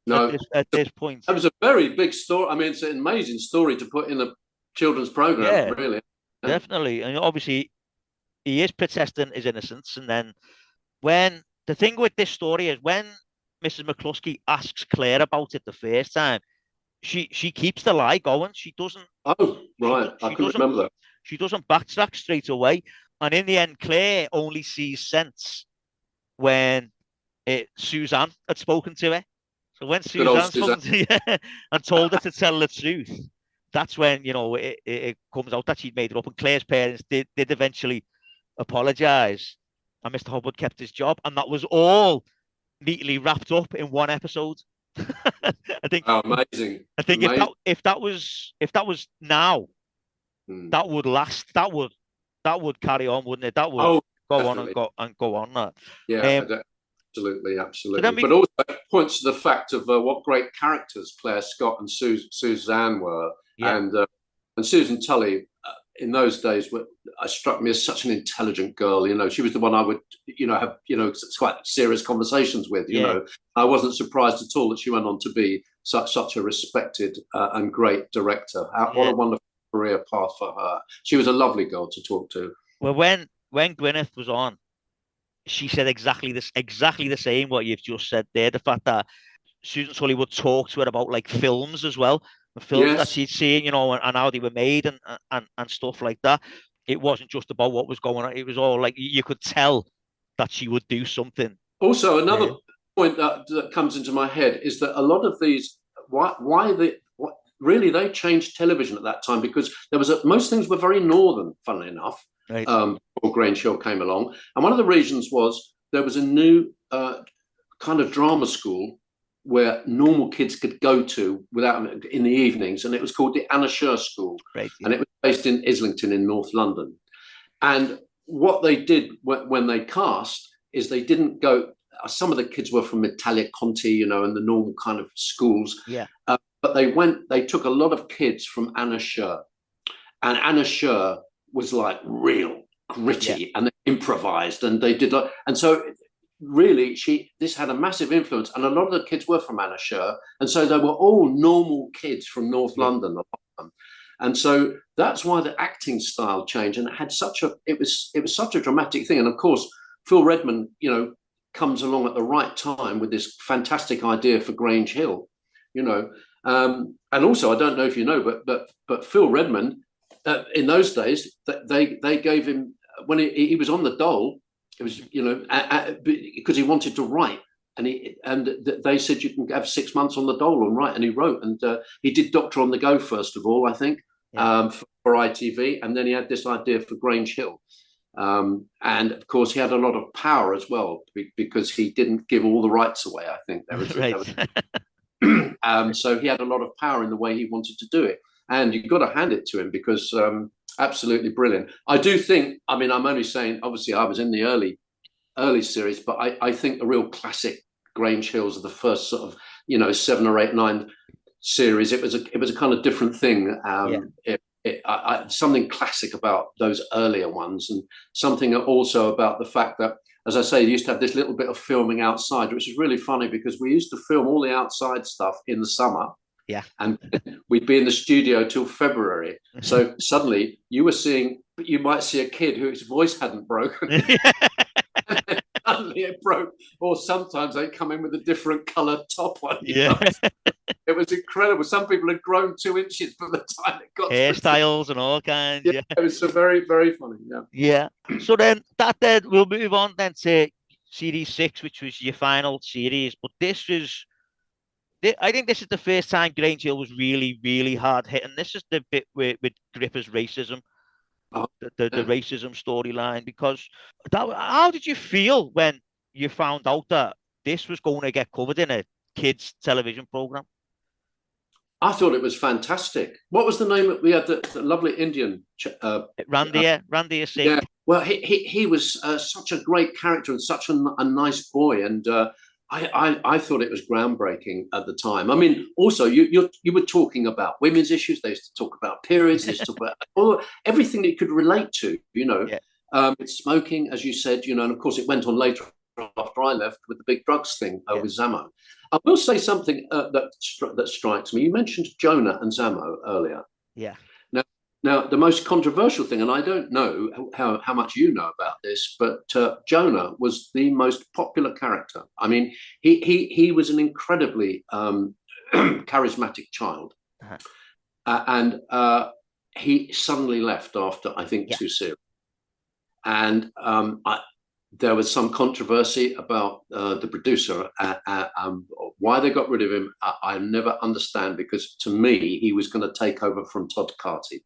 No,
at this point.
That was a very big story. I mean, it's an amazing story to put in a children's program, really.
Yeah. Definitely. And obviously, he is protesting his innocence. And then when the thing with this story is, when Mrs. McCluskey asks Claire about it the first time, she keeps the lie going. She doesn't.
Oh, right. I couldn't remember that.
She doesn't backtrack straight away. And in the end, Claire only sees sense when Suzanne had spoken to her. So when Suzanne spoke to her and told her to tell the truth, that's when, you know, it comes out that she'd made it up. And Claire's parents did eventually apologise, and Mr. Hopwood kept his job, and that was all neatly wrapped up in one episode. I think.
Oh, amazing!
I think amazing. if that was now, that would last. That would carry on, wouldn't it? That would go on and go on. That.
Yeah. Absolutely. But also it points to the fact of what great characters Claire Scott and Suzanne were, and Susan Tully in those days struck me as such an intelligent girl. You know, she was the one I would, have, quite serious conversations with. You know, I wasn't surprised at all that she went on to be such a respected and great director. What a wonderful career path for her. She was a lovely girl to talk to.
Well, when Gwyneth was on, she said exactly the same what you've just said there. The fact that Susan Tully would talk to her about like films as well, the films that she'd seen, you know, and how they were made and stuff like that. It wasn't just about what was going on. It was all like you could tell that she would do something.
Also, another point that comes into my head is that a lot of these, really they changed television at that time, because there was most things were very northern, funnily enough.
Right.
Post-Grange Hill came along, and one of the reasons was there was a new kind of drama school where normal kids could go to in the evenings, and it was called the Anna Scher School, and it was based in Islington in North London. And what they did when they cast is they didn't go. Some of the kids were from Italia Conti, you know, and the normal kind of schools.
Yeah.
But they took a lot of kids from Anna Scher, and Anna Scher was like real gritty, and they improvised, and they did and so really this had a massive influence, and a lot of the kids were from Anna Scher, and so they were all normal kids from North London, and so that's why the acting style changed, and it was such a dramatic thing. And of course Phil Redmond, you know, comes along at the right time with this fantastic idea for Grange Hill, you know, and also I don't know if you know, but Phil Redmond, in those days, they gave him, when he was on the dole, it was, you know, because he wanted to write. they said you can have 6 months on the dole and write. And he wrote, and he did Doctor on the Go first of all, I think, for ITV, and then he had this idea for Grange Hill. And of course, he had a lot of power as well because he didn't give all the rights away. I think so he had a lot of power in the way he wanted to do it, and you've got to hand it to him because absolutely brilliant. I do think. I mean, I'm only saying. Obviously, I was in the early series, but I think the real classic Grange Hills are the first sort of 7 or 8, 9 series. It was a kind of different thing. Something classic about those earlier ones, and something also about the fact that, as I say, you used to have this little bit of filming outside, which is really funny because we used to film all the outside stuff in the summer.
Yeah. And
we'd be in the studio till February. So suddenly you might see a kid whose voice hadn't broken. Suddenly it broke, or sometimes they come in with a different coloured top on. It was incredible. Some people had grown 2 inches by the time it got
hairstyles and all kinds.
Yeah, it was so very, very funny.
Yeah. So then we'll move on then to Series 6, which was your final series. But I think this is the first time Grange Hill was really, really hard hit, and this is the bit with Gripper's racism. The racism storyline, because how did you feel when you found out that this was going to get covered in a kids television program?
I thought it was fantastic. What was the name? We had the lovely Indian
Randy Singh.
Yeah, well, he was such a great character and such a nice boy, and I thought it was groundbreaking at the time. I mean, also you were talking about women's issues. They used to talk about periods. They used to talk about everything that you could relate to. Smoking, as you said. And of course it went on later after I left with the big drugs thing with Zamo. I will say something that strikes me. You mentioned Jonah and Zamo earlier.
Yeah.
Now, the most controversial thing, and I don't know how much you know about this, but Jonah was the most popular character. I mean, he was an incredibly charismatic child. And he suddenly left after, I think, 2 series. And there was some controversy about the producer. Why they got rid of him, I never understand, because to me, he was going to take over from Todd Carty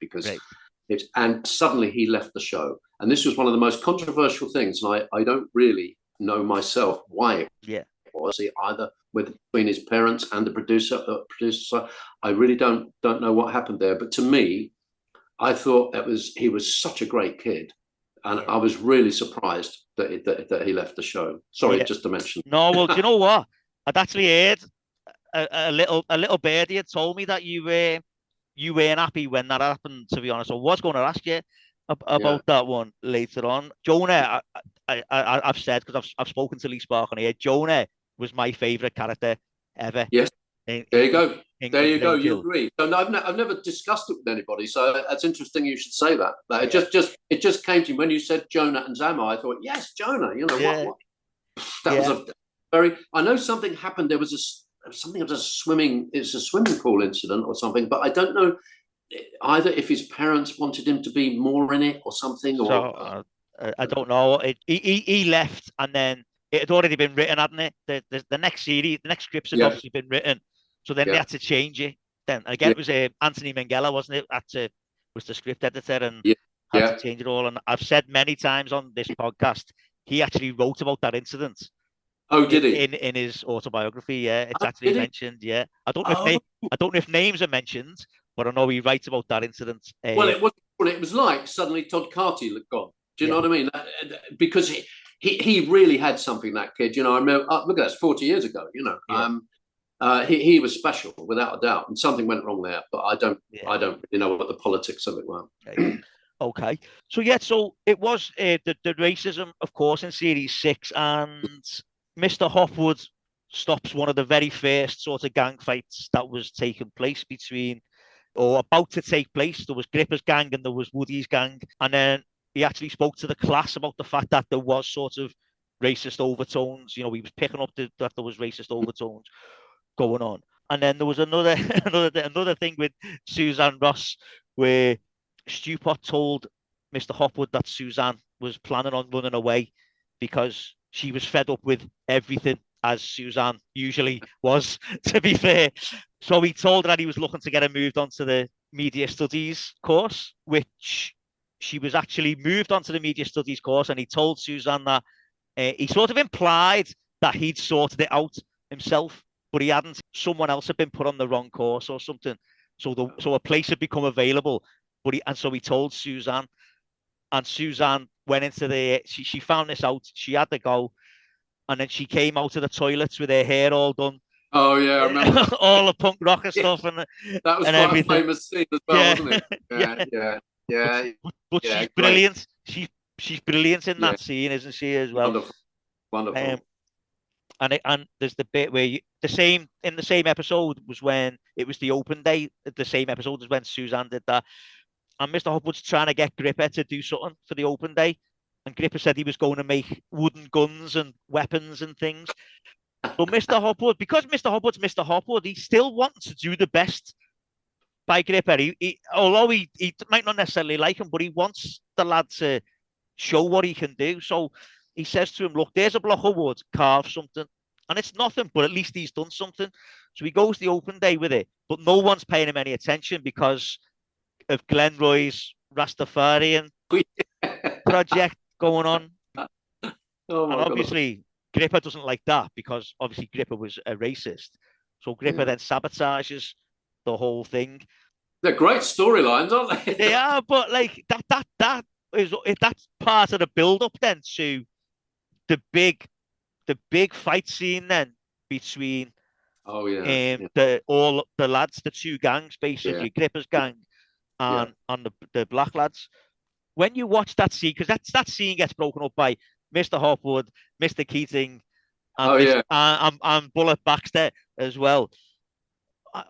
and suddenly he left the show. And this was one of the most controversial things. And I don't really know myself why it was either between his parents and the producer. So I really don't know what happened there. But to me, I thought he was such a great kid. And I was really surprised that he left the show. Sorry, just to mention.
No, well, do you know what? I'd actually heard a little birdie had told me that you weren't happy when that happened. To be honest, I was going to ask you about that one later on. Jonah, I've said, because I've spoken to Lee Spark on here. Jonah was my favourite character ever.
Yes. There you go. You agree. So I've never discussed it with anybody. So that's interesting. You should say that. It just came to me when you said Jonah and Zamo. I thought, yes, Jonah. What? That was a very. I know something happened. There was something of a swimming. It's a swimming pool incident or something. But I don't know either if his parents wanted him to be more in it or something. Or
I don't know. He left, and then it had already been written, hadn't it? The next series, the next scripts had obviously been written. So then they had to change it. Then again, it was Anthony Minghella, wasn't it? Was the script editor and had to change it all. And I've said many times on this podcast, he actually wrote about that incident.
Oh, did he?
In his autobiography? Yeah, it's actually mentioned. Yeah, I don't know if names are mentioned, but I know he writes about that incident.
Well, it was like suddenly Todd Carty had gone. Do you know what I mean? Because he really had something, that kid. I remember. Look at that, 40 years ago. He was special without a doubt, and something went wrong there. But I don't really know what the politics of it were.
Okay. So it was the racism, of course, in Series 6, and Mr. Hopwood stops one of the very first sort of gang fights that was taking place about to take place. There was Gripper's gang and there was Woody's gang, and then he actually spoke to the class about the fact that there was sort of racist overtones. He was picking up that there was racist overtones going on. And then there was another thing with Suzanne Ross, where Stupot told Mr. Hopwood that Suzanne was planning on running away because she was fed up with everything as Suzanne usually was, to be fair. So he told her that he was looking to get her moved onto the media studies course, which she was actually moved onto the media studies course. And he told Suzanne that he sort of implied that he'd sorted it out himself, but he hadn't. Someone else had been put on the wrong course or something. So a place had become available, so he told Suzanne, and Suzanne went into she found this out. She had to go, and then she came out of the toilets with her hair all done.
Oh yeah, I remember
all the punk rocker stuff and
that was
and
quite
everything.
a famous scene as well, wasn't it?
Yeah. But
yeah,
she's
great.
brilliant. She's brilliant in that scene, isn't she, as well?
Wonderful.
And there's the bit where the same episode was when it was the open day. The same episode was when Suzanne did that, and Mr. Hopwood's trying to get Gripper to do something for the open day, and Gripper said he was going to make wooden guns and weapons and things. But Mr. Hopwood, because Mr. Hopwood's Mr. Hopwood, he still wants to do the best by Gripper. Although he might not necessarily like him, but he wants the lad to show what he can do. So he says to him, look, there's a block of wood, carve something. And it's nothing, but at least he's done something. So he goes the open day with it, but no one's paying him any attention because of Glenroy's Rastafarian project going on. And obviously, Gripper doesn't like that because obviously Gripper was a racist. So Gripper then sabotages the whole thing.
They're great storylines, aren't they?
They are, but like that's part of the build-up then to the big fight scene then between all the lads, the two gangs, basically Gripper's gang and the black lads. When you watch that scene, because that scene gets broken up by Mr. Hopwood, Mr. Keating, and Bullet Baxter as well.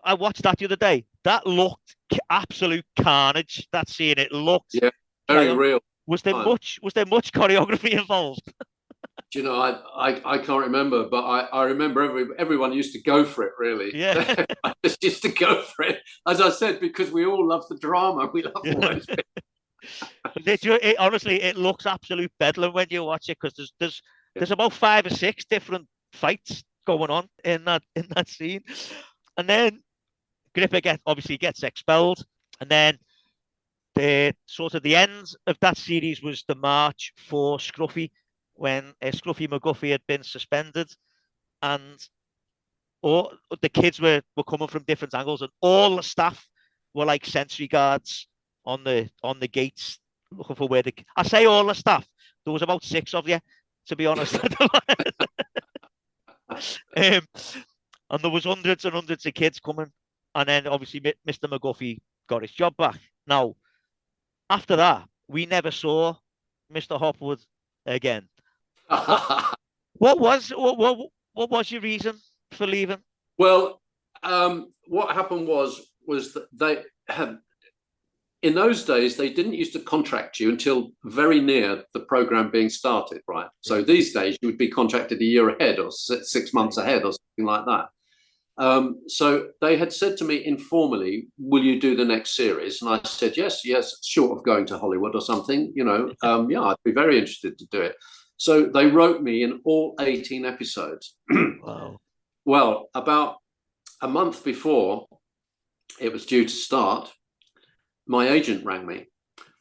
I watched that the other day. That looked absolute carnage. That scene, it looked
very real.
Was there much choreography involved?
Do you know, I can't remember, but I remember everyone used to go for it, really.
Yeah.
I just used to go for it. As I said, because we all love the drama. We love all those bits.
Honestly, it looks absolute bedlam when you watch it because there's about 5 or 6 different fights going on in that scene. And then Gripper gets expelled. And then the end of that series was the march for Scruffy, when Scruffy McGuffey had been suspended, and all the kids were coming from different angles, and all the staff were like sentry guards on the gates looking for where I say all the staff. There was about 6 of you, to be honest. And there was hundreds and hundreds of kids coming, and then obviously Mr. McGuffey got his job back. Now, after that, we never saw Mr. Hopwood again. What was your reason for leaving?
Well, what happened was that they had, in those days, they didn't used to contract you until very near the program being started, right? So these days you would be contracted a year ahead or 6 months ahead or something like that. So they had said to me informally, will you do the next series? And I said, yes, short of going to Hollywood or something, I'd be very interested to do it. So they wrote me in all 18 episodes.
Wow.
Well, about a month before it was due to start, my agent rang me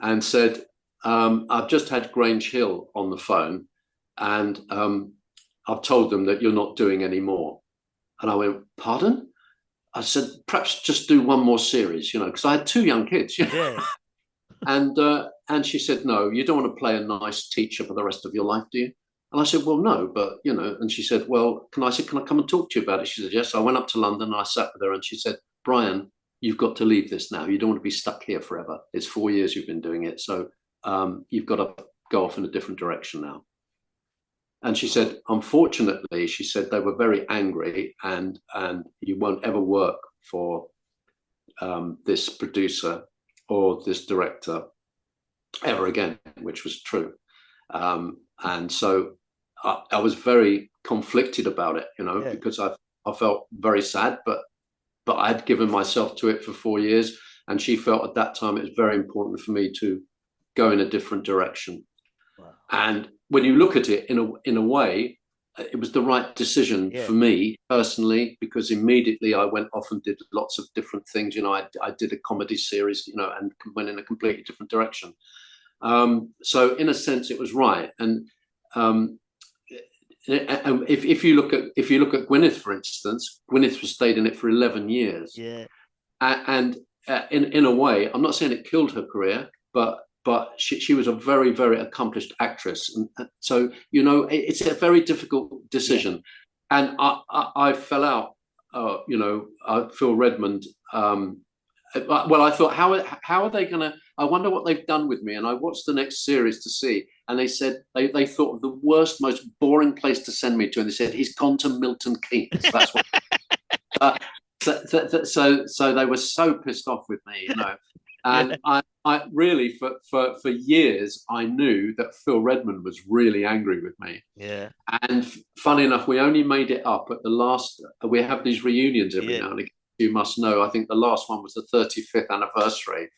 and said, I've just had Grange Hill on the phone, and I've told them that you're not doing any more. And I went, pardon? I said, perhaps just do one more series, because I had 2 young kids.
Yeah.
And she said, no, you don't want to play a nice teacher for the rest of your life, do you? And I said, well, no, but, and she said, well, can I come and talk to you about it? She said, yes. I went up to London and I sat with her and she said, Brian, you've got to leave this now. You don't want to be stuck here forever. It's 4 years you've been doing it. So you've got to go off in a different direction now. And she said, unfortunately, she said they were very angry and you won't ever work for this producer or this director ever again, which was true. And so I was very conflicted about it, because I felt very sad, but I had given myself to it for 4 years. And she felt at that time it was very important for me to go in a different direction. Wow. And when you look at it in a way, it was the right decision
Yeah.
for me personally, because immediately I went off and did lots of different things. I did a comedy series, and went in a completely different direction. So in a sense, it was right. And if you look at Gwyneth, for instance, Gwyneth stayed in it for 11 years.
Yeah.
And in a way, I'm not saying it killed her career, but she was a very, very accomplished actress, and so it's a very difficult decision. And I fell out. Phil Redmond. Well, I thought, how are they gonna? I wonder what they've done with me. And I watched the next series to see, and they said they thought of the worst, most boring place to send me to, and they said he's gone to Milton Keynes. That's what. So they were so pissed off with me, and I really for years I knew that Phil Redmond was really angry with me.
Yeah.
And funny enough, we only made it up at the last. We have these reunions every now and again. You must know. I think the last one was the 35th anniversary,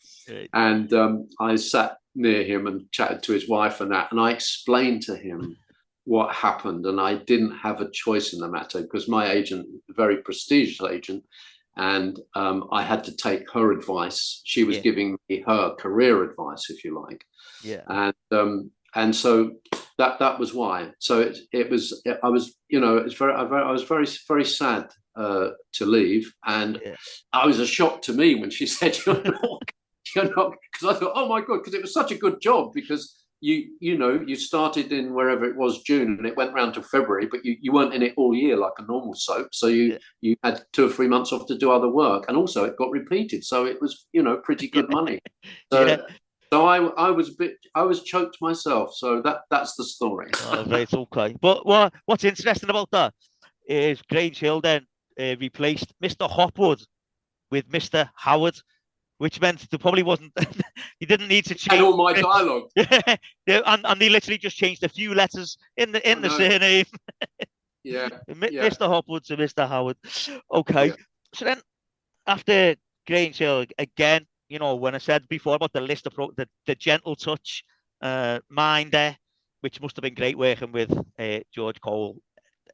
and I sat near him and chatted to his wife and that, and I explained to him what happened, and I didn't have a choice in the matter because my agent, a very prestigious agent, and I had to take her advice. She was giving me her career advice, if you like.
Yeah.
And so that was why. So I was very, very sad to leave, and I was a shock to me when she said you're not, because I thought, oh my god, because it was such a good job, because you started in wherever it was June and it went round to February, but you weren't in it all year like a normal soap, so you had 2 or 3 months off to do other work, and also it got repeated, so it was pretty good money. So I was choked myself. So that's the story.
Oh, right, okay. But what's interesting about that is Grange Hill then replaced Mr Hopwood with Mr Howard, which meant there probably wasn't. You didn't need to change.
And all my dialogue.
and they literally just changed a few letters in the surname. Mr Hopwood to Mr Howard. Okay. Yeah. So then after Grange Hill again, when I said before about the list of the gentle touch, mind there, which must have been great working with George Cole.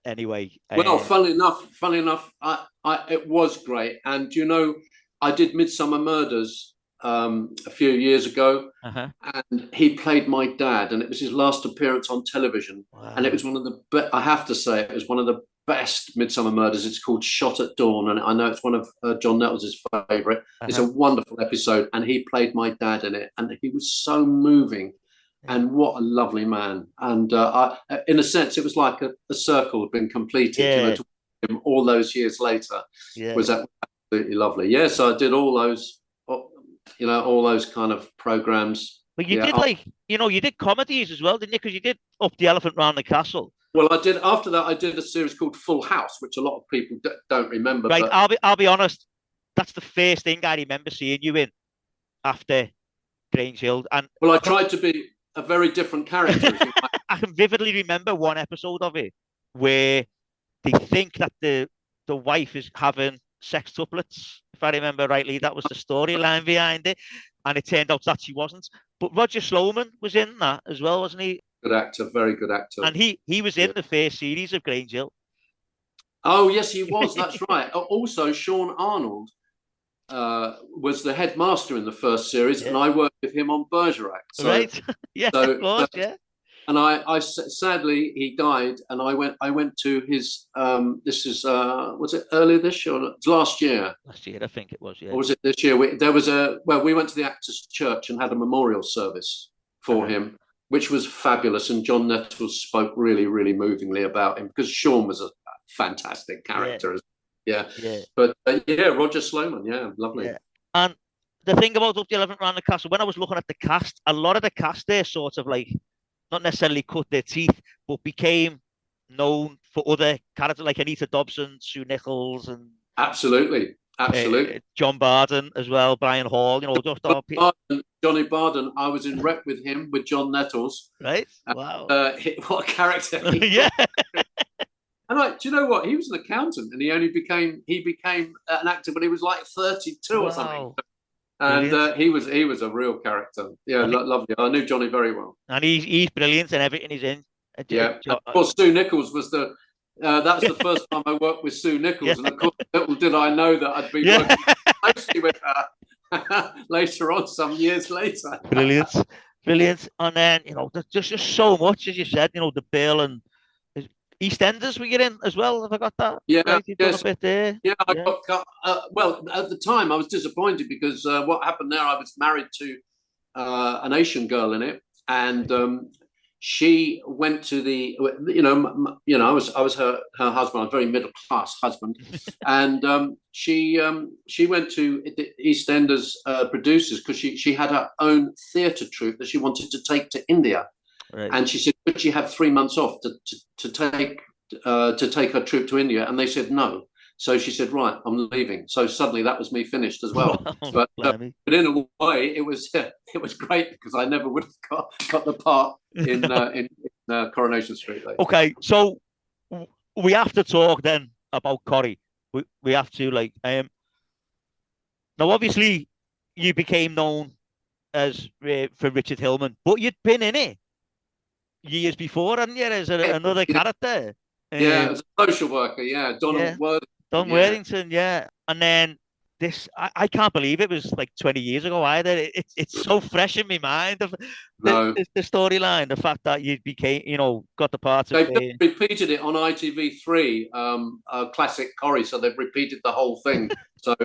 Anyway,
well, funnily enough, it was great, and I did Midsummer Murders a few years ago, and he played my dad, and it was his last appearance on television. Wow. And it was one of the I have to say, it was one of the best Midsummer Murders. It's called Shot at Dawn, and I know it's one of John Nettles' favourite. It's a wonderful episode, and he played my dad in it, and he was so moving. And what a lovely man. And in a sense, it was like a circle had been completed. To him all those years later was absolutely lovely. So I did all those, all those kind of programs.
But you did you did comedies as well, didn't you? Because you did Up the Elephant Round the Castle.
Well, I did. After that, I did a series called Full House, which a lot of people don't remember.
Right, but I'll be honest. That's the first thing I remember seeing you in after Grange Hill. And
well, I tried to be a very different character.
I can vividly remember one episode of it where they think that the wife is having sextuplets. If I remember rightly, that was the storyline behind it, and it turned out that she wasn't. But Roger Sloman was in that as well, wasn't he?
Good actor, very good actor.
And he was in the first series of Grange Hill.
Oh yes, he was. That's right. Also, Sean Arnold was the headmaster in the first series, and I worked with him on Bergerac. So,
right. Of course,
And I sadly he died, and I went to his. This is was it earlier this year? Or last year.
Last year, I think it was. Yeah.
Or was it this year? We went to the Actors' Church and had a memorial service for him, which was fabulous. And John Nettles spoke really, really movingly about him, because Sean was a fantastic character. But Roger Sloman, lovely.
Yeah. And the thing about Up the Elephant Round the Castle, when I was looking at the cast, a lot of the cast there sort of like not necessarily cut their teeth, but became known for other characters like Anita Dobson, Sue Nichols, and
absolutely.
John Barden as well, Brian Hall,
Johnny Barden. I was in rep with him with John Nettles.
Right. Wow.
What a character! And do you know what? He was an accountant, and he became an actor when he was like 32 or something. And he was a real character. Yeah, lovely. I knew Johnny very well.
And he's brilliant in everything he's in.
Yeah. And of course, Sue Nichols was that's the first time I worked with Sue Nichols. And of course, little did I know that I'd be working closely with her later on, some years later.
Brilliant. Brilliant. And then, there's just so much, as you said, the Bill and EastEnders we get in as well. Have I got that?
Yeah,
right? You've done a bit there.
Yeah, I got well, at the time I was disappointed because what happened there, I was married to an Asian girl in it, and she went to the, I was her husband, a very middle class husband, and she went to the EastEnders producers because she had her own theatre troupe that she wanted to take to India. Right. And she said, could she have 3 months off to take her trip to India? And they said no. So she said, right, I'm leaving. So suddenly that was me finished as well. But in a way, it was great because I never would have got the part in Coronation Street. Later.
Okay, so we have to talk then about Corrie. We have to now obviously you became known as for Richard Hillman, but you'd been in it years before, hadn't you? As another character.
As a social worker, Don
Worthington, And then this, I can't believe it was like 20 years ago either. It's so fresh in my mind of the storyline, the fact that you became, got the part of.
They've repeated it on ITV3, classic Corrie, so they've repeated the whole thing.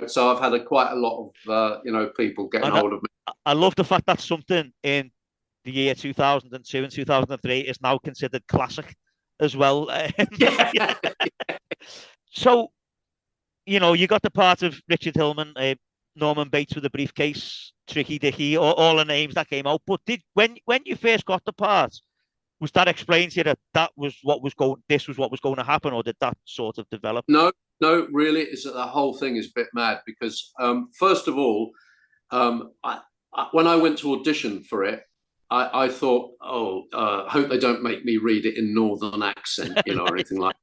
so I've had quite a lot of people getting hold of me.
I love the fact that something in the year 2002 and 2003 is now considered classic as well. So, you got the part of Richard Hillman, Norman Bates with the briefcase, Tricky Dicky, all the names that came out. But when you first got the part, was that explained to you that was what was going to happen, or did that sort of develop?
No, really, it's that the whole thing is a bit mad because first of all, when I went to audition for it, I thought, hope they don't make me read it in Northern accent, or anything like that.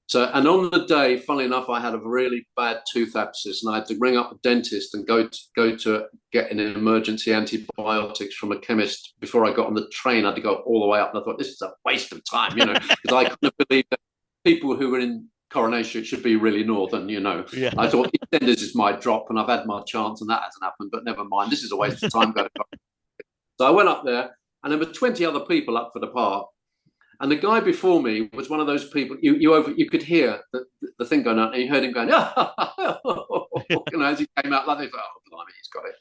So, and on the day, funnily enough, I had a really bad tooth abscess, and I had to ring up a dentist and go to get an emergency antibiotics from a chemist before I got on the train. I had to go all the way up, and I thought, this is a waste of time, because I couldn't believe that people who were in Coronation should be really Northern, I thought EastEnders is my drop, and I've had my chance, and that hasn't happened. But never mind, this is a waste of time. So I went up there, and there were 20 other people up for the part. And the guy before me was one of those people, you could hear the thing going on, and you heard him going, as he came out like this, blimey, he's got it,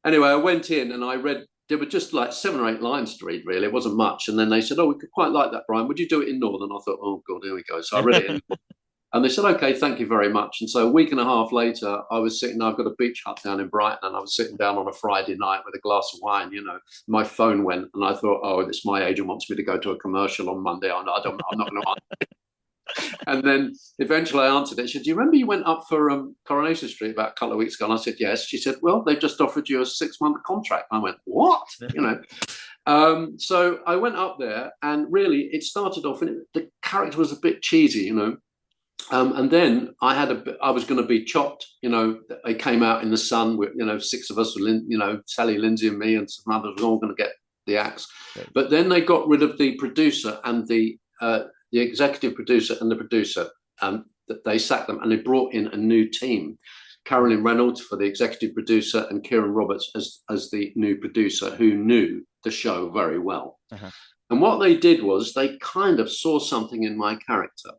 Anyway, I went in and I read, there were just like 7 or 8 lines to read, really. It wasn't much. And then they said, we could quite like that, Brian. Would you do it in Northern? I thought, oh, God, here we go. So I read it in and they said, okay, thank you very much. And so a week and a half later, I was sitting, I've got a beach hut down in Brighton, and I was sitting down on a Friday night with a glass of wine, my phone went, and I thought, this my agent wants me to go to a commercial on Monday. I'm not going to answer. And then eventually I answered it. She said, do you remember you went up for Coronation Street about a couple of weeks ago? And I said, yes. She said, well, they've just offered you a 6-month contract. And I went, what? So I went up there, and really it started off, and the character was a bit cheesy, and then I was going to be chopped. They came out in the sun with 6 of us, Sally, Lindsay, and me, and some others were all going to get the axe. Okay. But then they got rid of the producer and the executive producer and the producer. They sacked them, and they brought in a new team. Carolyn Reynolds for the executive producer, and Kieran Roberts as the new producer, who knew the show very well. Uh-huh. And what they did was they kind of saw something in my character.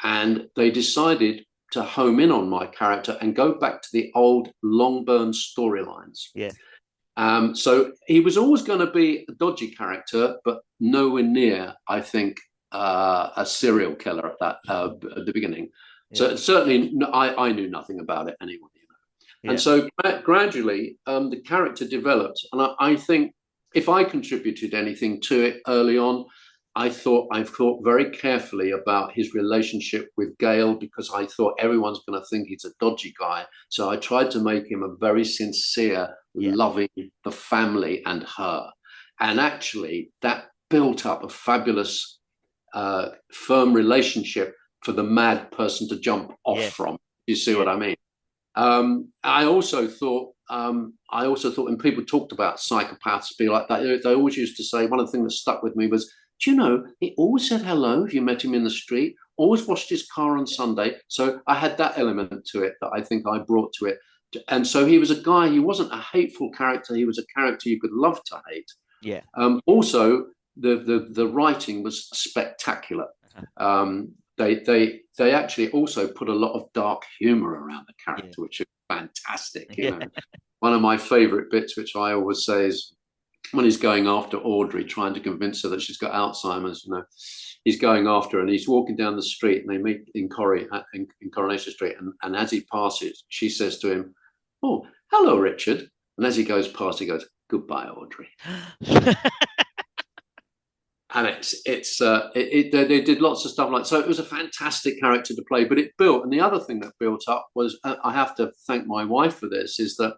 And they decided to home in on my character and go back to the old Longburn storylines. Yeah. So he was always going to be a dodgy character, but nowhere near, I think, a serial killer at the beginning. Yeah. So certainly, I knew nothing about it anyway. Yeah. And so gradually, the character developed, and I think if I contributed anything to it early on, I've thought very carefully about his relationship with Gail, because I thought everyone's going to think he's a dodgy guy. So I tried to make him a very sincere, loving the family and her. And actually, that built up a fabulous, firm relationship for the mad person to jump off from. You see what I mean? I also thought when people talked about psychopaths be like that, they always used to say, one of the things that stuck with me was, do you know, he always said hello if you met him in the street, always washed his car on Sunday. So I had that element to it that I think I brought to it. And so he was a guy, he wasn't a hateful character. He was a character you could love to hate.
Yeah.
Also, the writing was spectacular. They actually also put a lot of dark humor around the character, which is fantastic. You know, one of my favorite bits, which I always say, is when he's going after Audrey, trying to convince her that she's got Alzheimer's. You know, he's going after her, and he's walking down the street, and they meet in Coronation Street, and as he passes, she says to him, "Oh, hello, Richard." And as he goes past, he goes, "Goodbye, Audrey." And they did lots of stuff like, so it was a fantastic character to play, but it built. And the other thing that built up was, I have to thank my wife for this, is that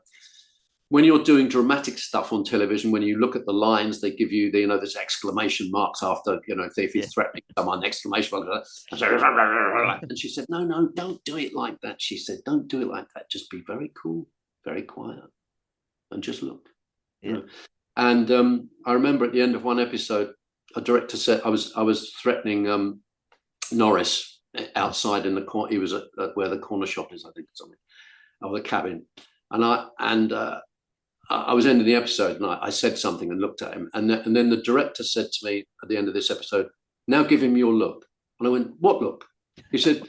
when you're doing dramatic stuff on television, when you look at the lines, they give you there's exclamation marks after, if he's threatening someone, exclamation marks. And she said, no, don't do it like that. She said, don't do it like that. Just be very cool, very quiet, and just look. You know? And I remember at the end of one episode, a director said, I was threatening Norris outside in the corner. He was at where the corner shop is, I think, something, of the cabin. And I was ending the episode, and I said something and looked at him. And then the director said to me at the end of this episode, "Now give him your look." And I went, "What look?" He said,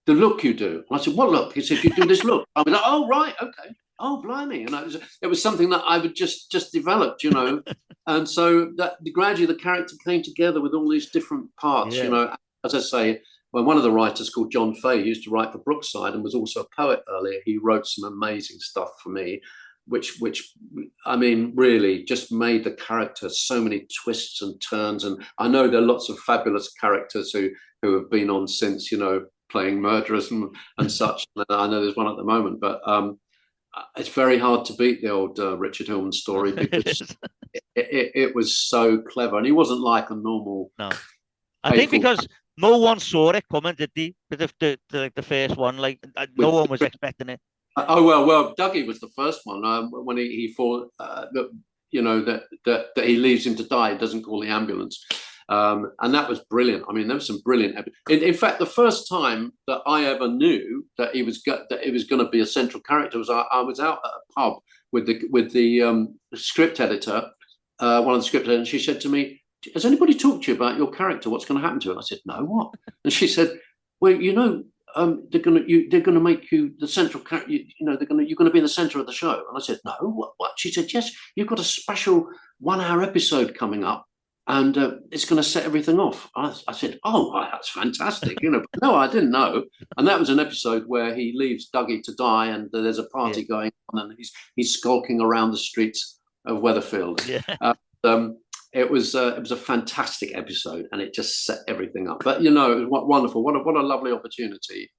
"The look you do." And I said, "What look?" He said, "You do this look." I was like, "Oh, right, okay. Oh, blimey." And it was something that I would just developed, And so that gradually the character came together with all these different parts, As I say, when one of the writers called John Fay used to write for Brookside and was also a poet earlier, he wrote some amazing stuff for me, which I mean, really just made the character so many twists and turns. And I know there are lots of fabulous characters who have been on since, playing murderers and such. I know there's one at the moment, but it's very hard to beat the old Richard Hillman story, because it was so clever, and he wasn't like a normal.
No, I think because no one saw it coming, did they? The first one, like no one was expecting it.
Oh well, Dougie was the first one when he thought that he leaves him to die, doesn't call the ambulance. And that was brilliant. I mean, there was some brilliant. In fact, the first time that I ever knew that he was going to be a central character was I was out at a pub with the script editor, one of the script editors, and she said to me, "Has anybody talked to you about your character? What's going to happen to it?" I said, "No, what?" And she said, "Well, they're going to make you the central character. You're going to be in the center of the show." And I said, "No, what?" She said, "Yes, you've got a special 1 hour episode coming up, and it's going to set everything off." I said, "Oh, that's fantastic." But no, I didn't know. And that was an episode where he leaves Dougie to die, and there's a party going on, and he's skulking around the streets of Weatherfield. It was a fantastic episode, and it just set everything up. But it was wonderful. What a lovely opportunity.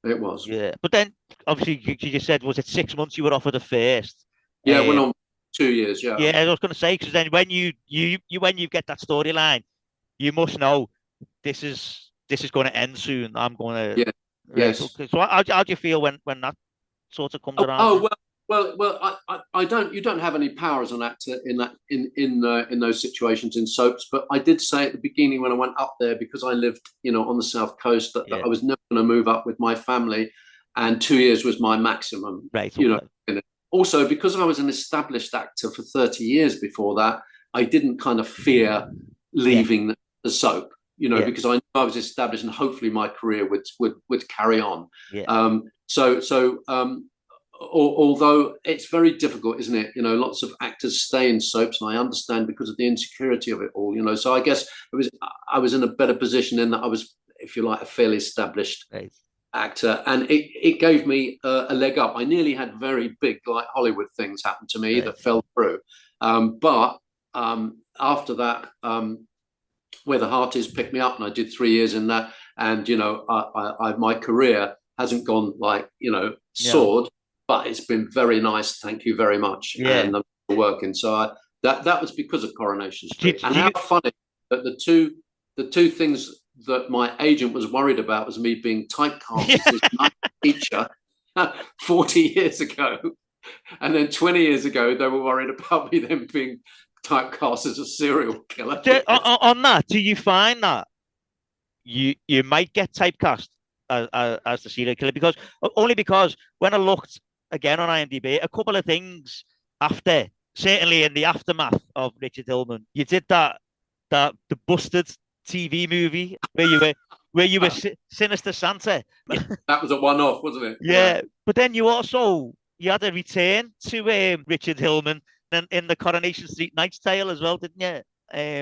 It was.
Yeah, but then obviously you just said, was it 6 months you were offered a first?
Yeah, it went on 2 years. Yeah.
Yeah, I was going to say, because then when you get that storyline, you must know this is going to end soon. I'm going to.
Yeah. Yes.
So how do you feel when that sort of comes around?
Oh well, I don't. You don't have any power as an actor in those situations in soaps. But I did say at the beginning when I went up there, because I lived, on the south coast, that I was never going to move up with my family, and 2 years was my maximum.
Right.
Also, because I was an established actor for 30 years before that, I didn't kind of fear leaving the soap. Because I knew I was established, and hopefully my career would carry on.
Yeah.
Although it's very difficult, isn't it? Lots of actors stay in soaps, and I understand because of the insecurity of it all. So I guess I was in a better position in that I was, if you like, a fairly established actor, and it gave me a leg up. I nearly had very big, like Hollywood things happen to me that fell through. But after that, Where the Heart Is picked me up, and I did 3 years in that, and my career hasn't gone like soared. But it's been very nice. Thank you very much.
Yeah.
And I'm working. So that was because of Coronation Street. And how funny that the two things that my agent was worried about was me being typecast as this nice teacher, 40 years ago. And then 20 years ago, they were worried about me then being typecast as a serial killer.
On that, do you find that you might get typecast as the serial killer? Because only because when I looked again on IMDb, a couple of things after, certainly in the aftermath of Richard Hillman, you did the Busted TV movie where you were Sinister Santa.
Yeah, that was a one-off, wasn't it?
Yeah, but then you had a return to Richard Hillman in the Coronation Street Knight's Tale as well, didn't you?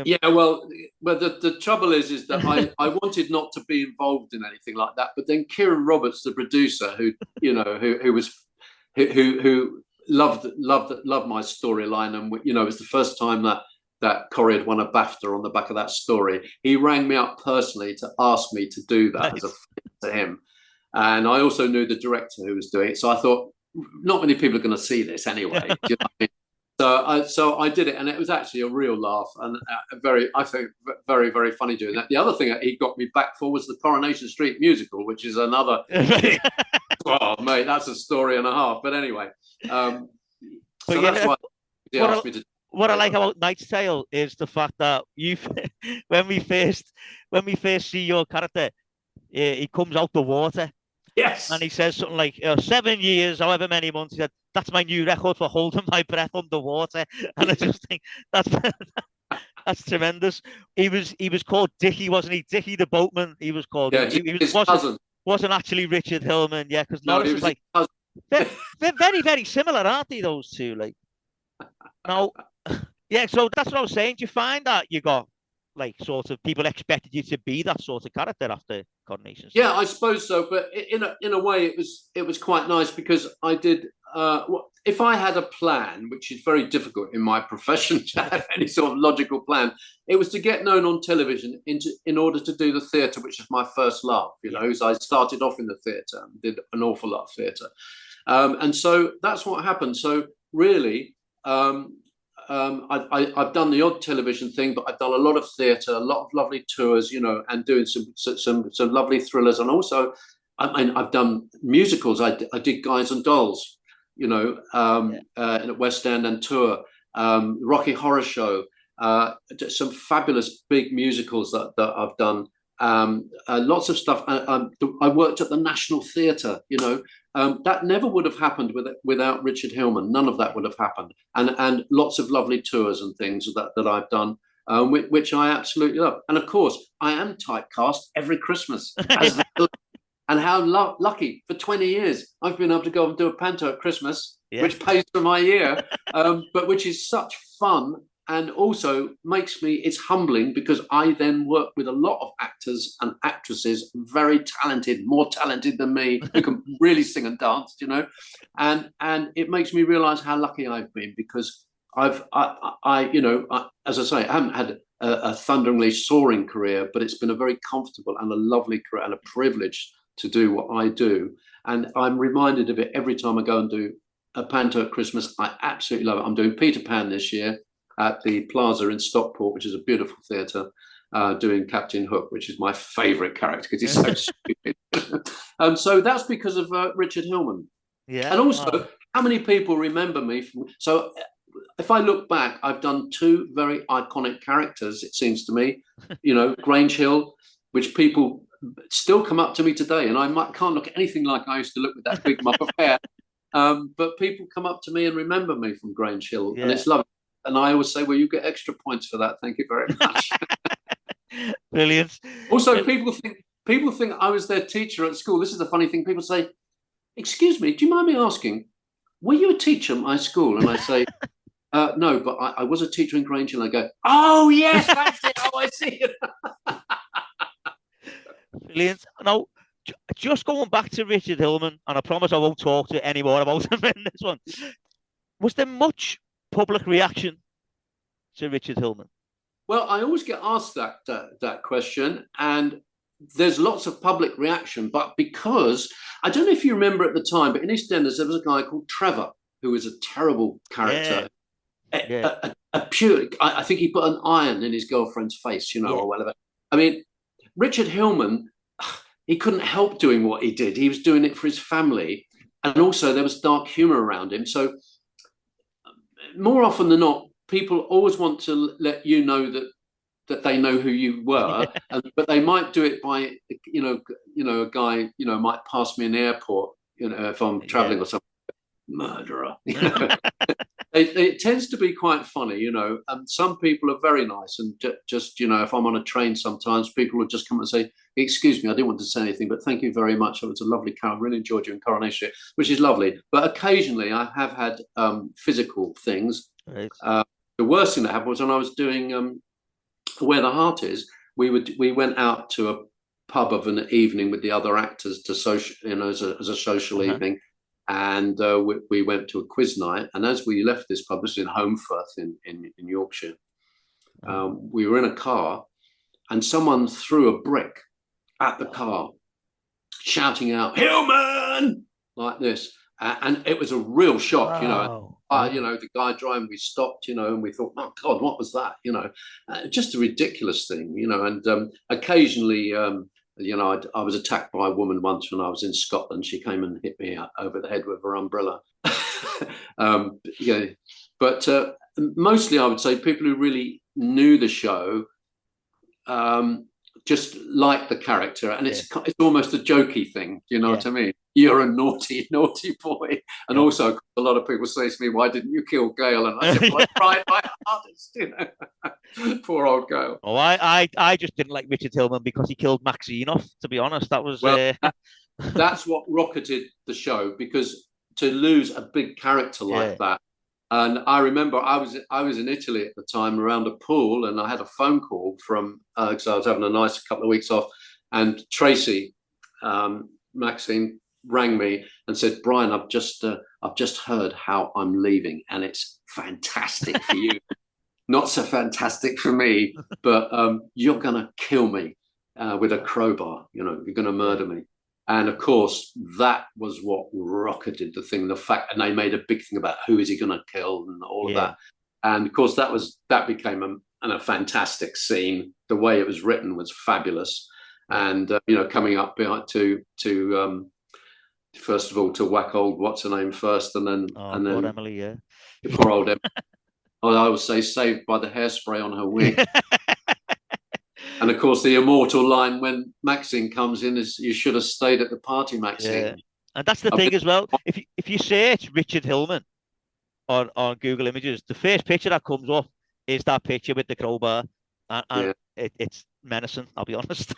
Yeah, well, the trouble is that I wanted not to be involved in anything like that, but then Kieran Roberts, the producer, who loved my storyline, and it was the first time that Corrie had won a BAFTA on the back of that story. He rang me up personally to ask me to do that as a favor to him, and I also knew the director who was doing it, so I thought not many people are going to see this anyway. Do you know what I mean? So I did it, and it was actually a real laugh, and I think very, very funny doing that. The other thing that he got me back for was the Coronation Street musical, which is another. Oh, mate, that's a story and a half. But anyway, so that's why he asked me to.
What I like about Knight's Tale is the fact that when we first see your character, he comes out the water.
Yes.
And he says something like 7 years, however many months. He said, "That's my new record for holding my breath underwater." And I just think that's tremendous. He was called Dickie, wasn't he? Dickie the boatman. He was called.
Yeah, his cousin.
Wasn't actually Richard Hillman. Yeah, because
no,
Norris is like they're very, very similar, aren't they? Those two, like. Now, yeah. So that's what I was saying. Do you find that you got like sort of people expected you to be that sort of character after Coronation Street?
Yeah, I suppose so. But in a way, it was quite nice because I did. If I had a plan, which is very difficult in my profession to have any sort of logical plan, it was to get known on television in order to do the theatre, which is my first love. So I started off in the theatre and did an awful lot of theatre, and so that's what happened. So really. I've done the odd television thing, but I've done a lot of theatre, a lot of lovely tours, and doing some lovely thrillers, and also, I've done musicals. I did Guys and Dolls, at West End and tour, Rocky Horror Show, some fabulous big musicals that I've done. Lots of stuff. I worked at the National Theatre, that never would have happened without Richard Hillman. None of that would have happened. And lots of lovely tours and things that I've done, which I absolutely love. And of course, I am typecast every Christmas. And how lucky, for 20 years, I've been able to go and do a panto at Christmas, which pays for my year, but which is such fun. And also it's humbling because I then work with a lot of actors and actresses, very talented, more talented than me, who can really sing and dance, and it makes me realize how lucky I've been because as I say, I haven't had a thunderingly soaring career, but it's been a very comfortable and a lovely career and a privilege to do what I do. And I'm reminded of it every time I go and do a panto at Christmas. I absolutely love it. I'm doing Peter Pan this year at the Plaza in Stockport, which is a beautiful theatre, doing Captain Hook, which is my favourite character because he's so stupid. So that's because of Richard Hillman.
Yeah.
And also, how many people remember me from? So if I look back, I've done two very iconic characters, it seems to me. Grange Hill, which people still come up to me today, and I can't look anything like I used to look with that big mop of hair. But people come up to me and remember me from Grange Hill, and it's lovely. And I always say, well, you get extra points for that. Thank you very much.
Brilliant.
Also, people think I was their teacher at school. This is the funny thing. People say, excuse me, do you mind me asking, were you a teacher at my school? And I say, no, but I was a teacher in Grange Hill. And I go, oh, yes, that's it. Oh, I see it.
Brilliant. Now, just going back to Richard Hillman, and I promise I won't talk to you anymore about him in this one. Was there much public reaction to Richard Hillman?
Well, I always get asked that question, and there's lots of public reaction, but because I don't know if you remember at the time, but in EastEnders there was a guy called Trevor who was a terrible character. A pure, I think he put an iron in his girlfriend's face, or whatever. I mean, Richard Hillman, he couldn't help doing what he did. He was doing it for his family, and also there was dark humor around him. So more often than not, people always want to let you know that they know who you were, but they might do it by, a guy, might pass me in the airport, if I'm traveling or something, murderer. It tends to be quite funny, and some people are very nice, and just, if I'm on a train, sometimes people will just come and say, excuse me, I didn't want to say anything, but thank you very much. It was a lovely car. I really enjoyed you in Coronation Street, which is lovely. But occasionally I have had physical things.
Right.
The worst thing that happened was when I was doing Where the Heart Is. We went out to a pub of an evening with the other actors to social, as a social evening. And we went to a quiz night. And as we left this pub, this is in Holmfirth in Yorkshire, we were in a car and someone threw a brick at the car, shouting out, Hillman, like this. And it was a real shock,
Wow.
The guy driving, we stopped, and we thought, oh God, what was that? Just a ridiculous thing, and occasionally, I was attacked by a woman once when I was in Scotland. She came and hit me over the head with her umbrella. But mostly I would say people who really knew the show just like the character, and it's almost a jokey thing. You know what I mean? You're a naughty, naughty boy. And also a lot of people say to me, why didn't you kill Gail? And I said, well, I tried my hardest, Poor old Gail.
Oh, I just didn't like Richard Hillman because he killed Maxine off, to be honest. That was
that's what rocketed the show, because to lose a big character like that. And I remember I was in Italy at the time around a pool, and I had a phone call from because I was having a nice couple of weeks off, and Tracy, Maxine, rang me and said, Brian, I've just heard how I'm leaving, and it's fantastic for you. Not so fantastic for me, but you're gonna kill me with a crowbar. You're gonna murder me. And of course, that was what rocketed the thing. The fact, and they made a big thing about who is he going to kill and all of that. And of course, that became a fantastic scene. The way it was written was fabulous. And coming up to first of all to whack old what's her name first, and then
poor Emily,
poor old Emily. I would say saved by the hairspray on her wig. And of course, the immortal line when Maxine comes in is, "You should have stayed at the party, Maxine."
Yeah. And that's the thing as well. If you search Richard Hillman on Google Images, the first picture that comes up is that picture with the crowbar, and it's menacing. I'll be honest.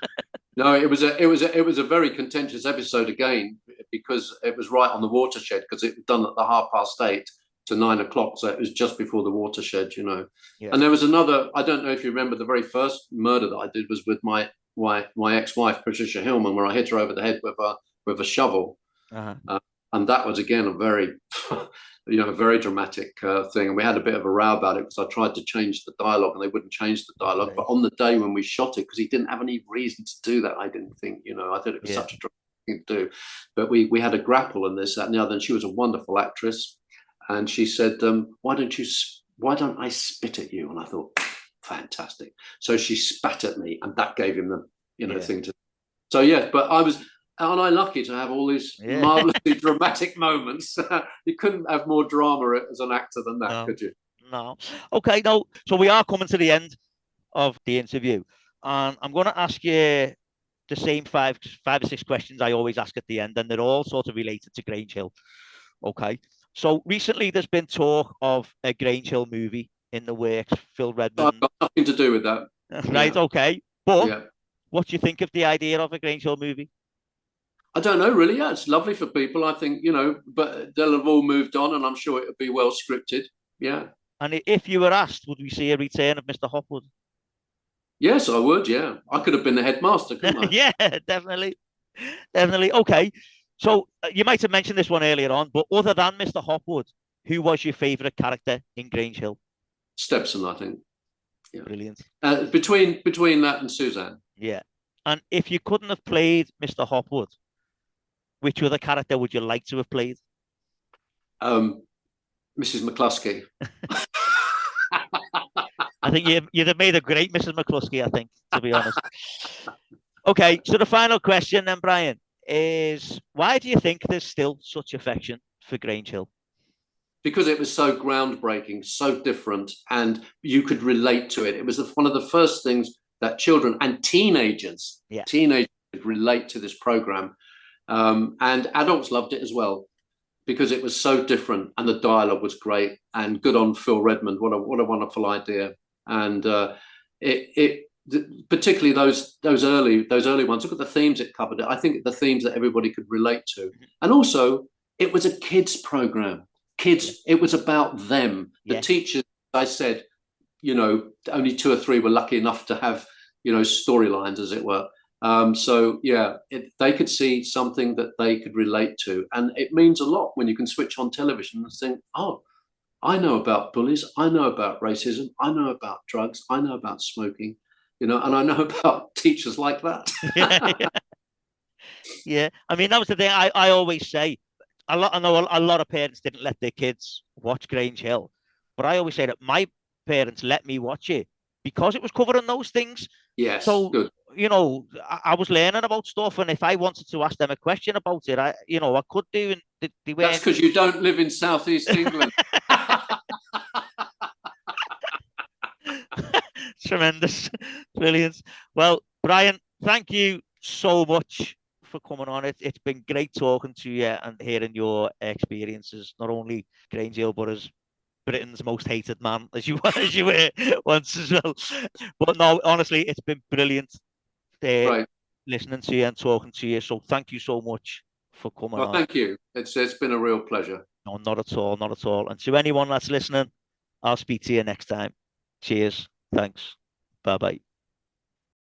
No, it was a very contentious episode again, because it was right on the watershed, because it was done at the 8:30 to 9 o'clock, so it was just before the watershed, And there was another. I don't know if you remember, the very first murder that I did was with my ex-wife Patricia Hillman, where I hit her over the head with a shovel, and that was again a very, very dramatic thing. And we had a bit of a row about it because I tried to change the dialogue and they wouldn't change the dialogue. But on the day when we shot it, because he didn't have any reason to do that, I didn't think, I thought it was such a dramatic thing to do. But we had a grapple and this, that, and the other. And she was a wonderful actress. And she said, why don't I spit at you? And I thought, fantastic. So she spat at me, and that gave him the thing to. So but aren't I lucky to have all these marvelously dramatic moments? You couldn't have more drama as an actor than that, could you?
No. Okay, no. So we are coming to the end of the interview, and I'm going to ask you the same five or six questions I always ask at the end, and they're all sort of related to Grange Hill. Okay. So recently there's been talk of a Grange Hill movie in the works. Phil Redmond.
I've got nothing to do with that.
Right, okay. But what do you think of the idea of a Grange Hill movie?
I don't know, really. Yeah, it's lovely for people, I think, but they'll have all moved on, and I'm sure it'll be well scripted. Yeah.
And if you were asked, would we see a return of Mr. Hopwood?
Yes, I would, yeah. I could have been the headmaster, couldn't I?
Yeah, definitely. Definitely. Okay. So you might have mentioned this one earlier on, but other than Mr. Hopwood, who was your favourite character in Grange Hill?
Stepson, I think. Yeah.
Brilliant.
Between that and Suzanne.
Yeah. And if you couldn't have played Mr. Hopwood, which other character would you like to have played?
Mrs. McCluskey.
I think you'd have made a great Mrs. McCluskey, I think, to be honest. Okay, so the final question then, Brian. is, why do you think there's still such affection for Grange Hill?
Because it was so groundbreaking, so different, and you could relate to it. It was one of the first things that children and teenagers could relate to this program. And adults loved it as well, because it was so different and the dialogue was great. And good on Phil Redmond. What a wonderful idea. And particularly those early ones. Look at the themes it covered. I think the themes that everybody could relate to. And also, it was a kids program. Kids, it was about them. The teachers, I said, only 2 or 3 were lucky enough to have, storylines, as it were. They could see something that they could relate to. And it means a lot when you can switch on television and think, oh, I know about bullies. I know about racism. I know about drugs. I know about smoking, and I know about teachers like that.
Yeah. I mean, that was the thing I always say. I know a lot of parents didn't let their kids watch Grange Hill, but I always say that my parents let me watch it because it was covering those things.
Yes.
So,
good.
I was learning about stuff, and if I wanted to ask them a question about it, I could do. And they weren't...
That's because you don't live in Southeast England.
Tremendous. Brilliant. Well, Brian, thank you so much for coming on. It's been great talking to you and hearing your experiences, not only Grange Hill, but as Britain's most hated man, as you were once as well. But no, honestly, it's been brilliant listening to you and talking to you. So thank you so much for coming on.
Thank you. It's been a real pleasure.
No, not at all, not at all. And to anyone that's listening, I'll speak to you next time. Cheers. Thanks. Bye-bye.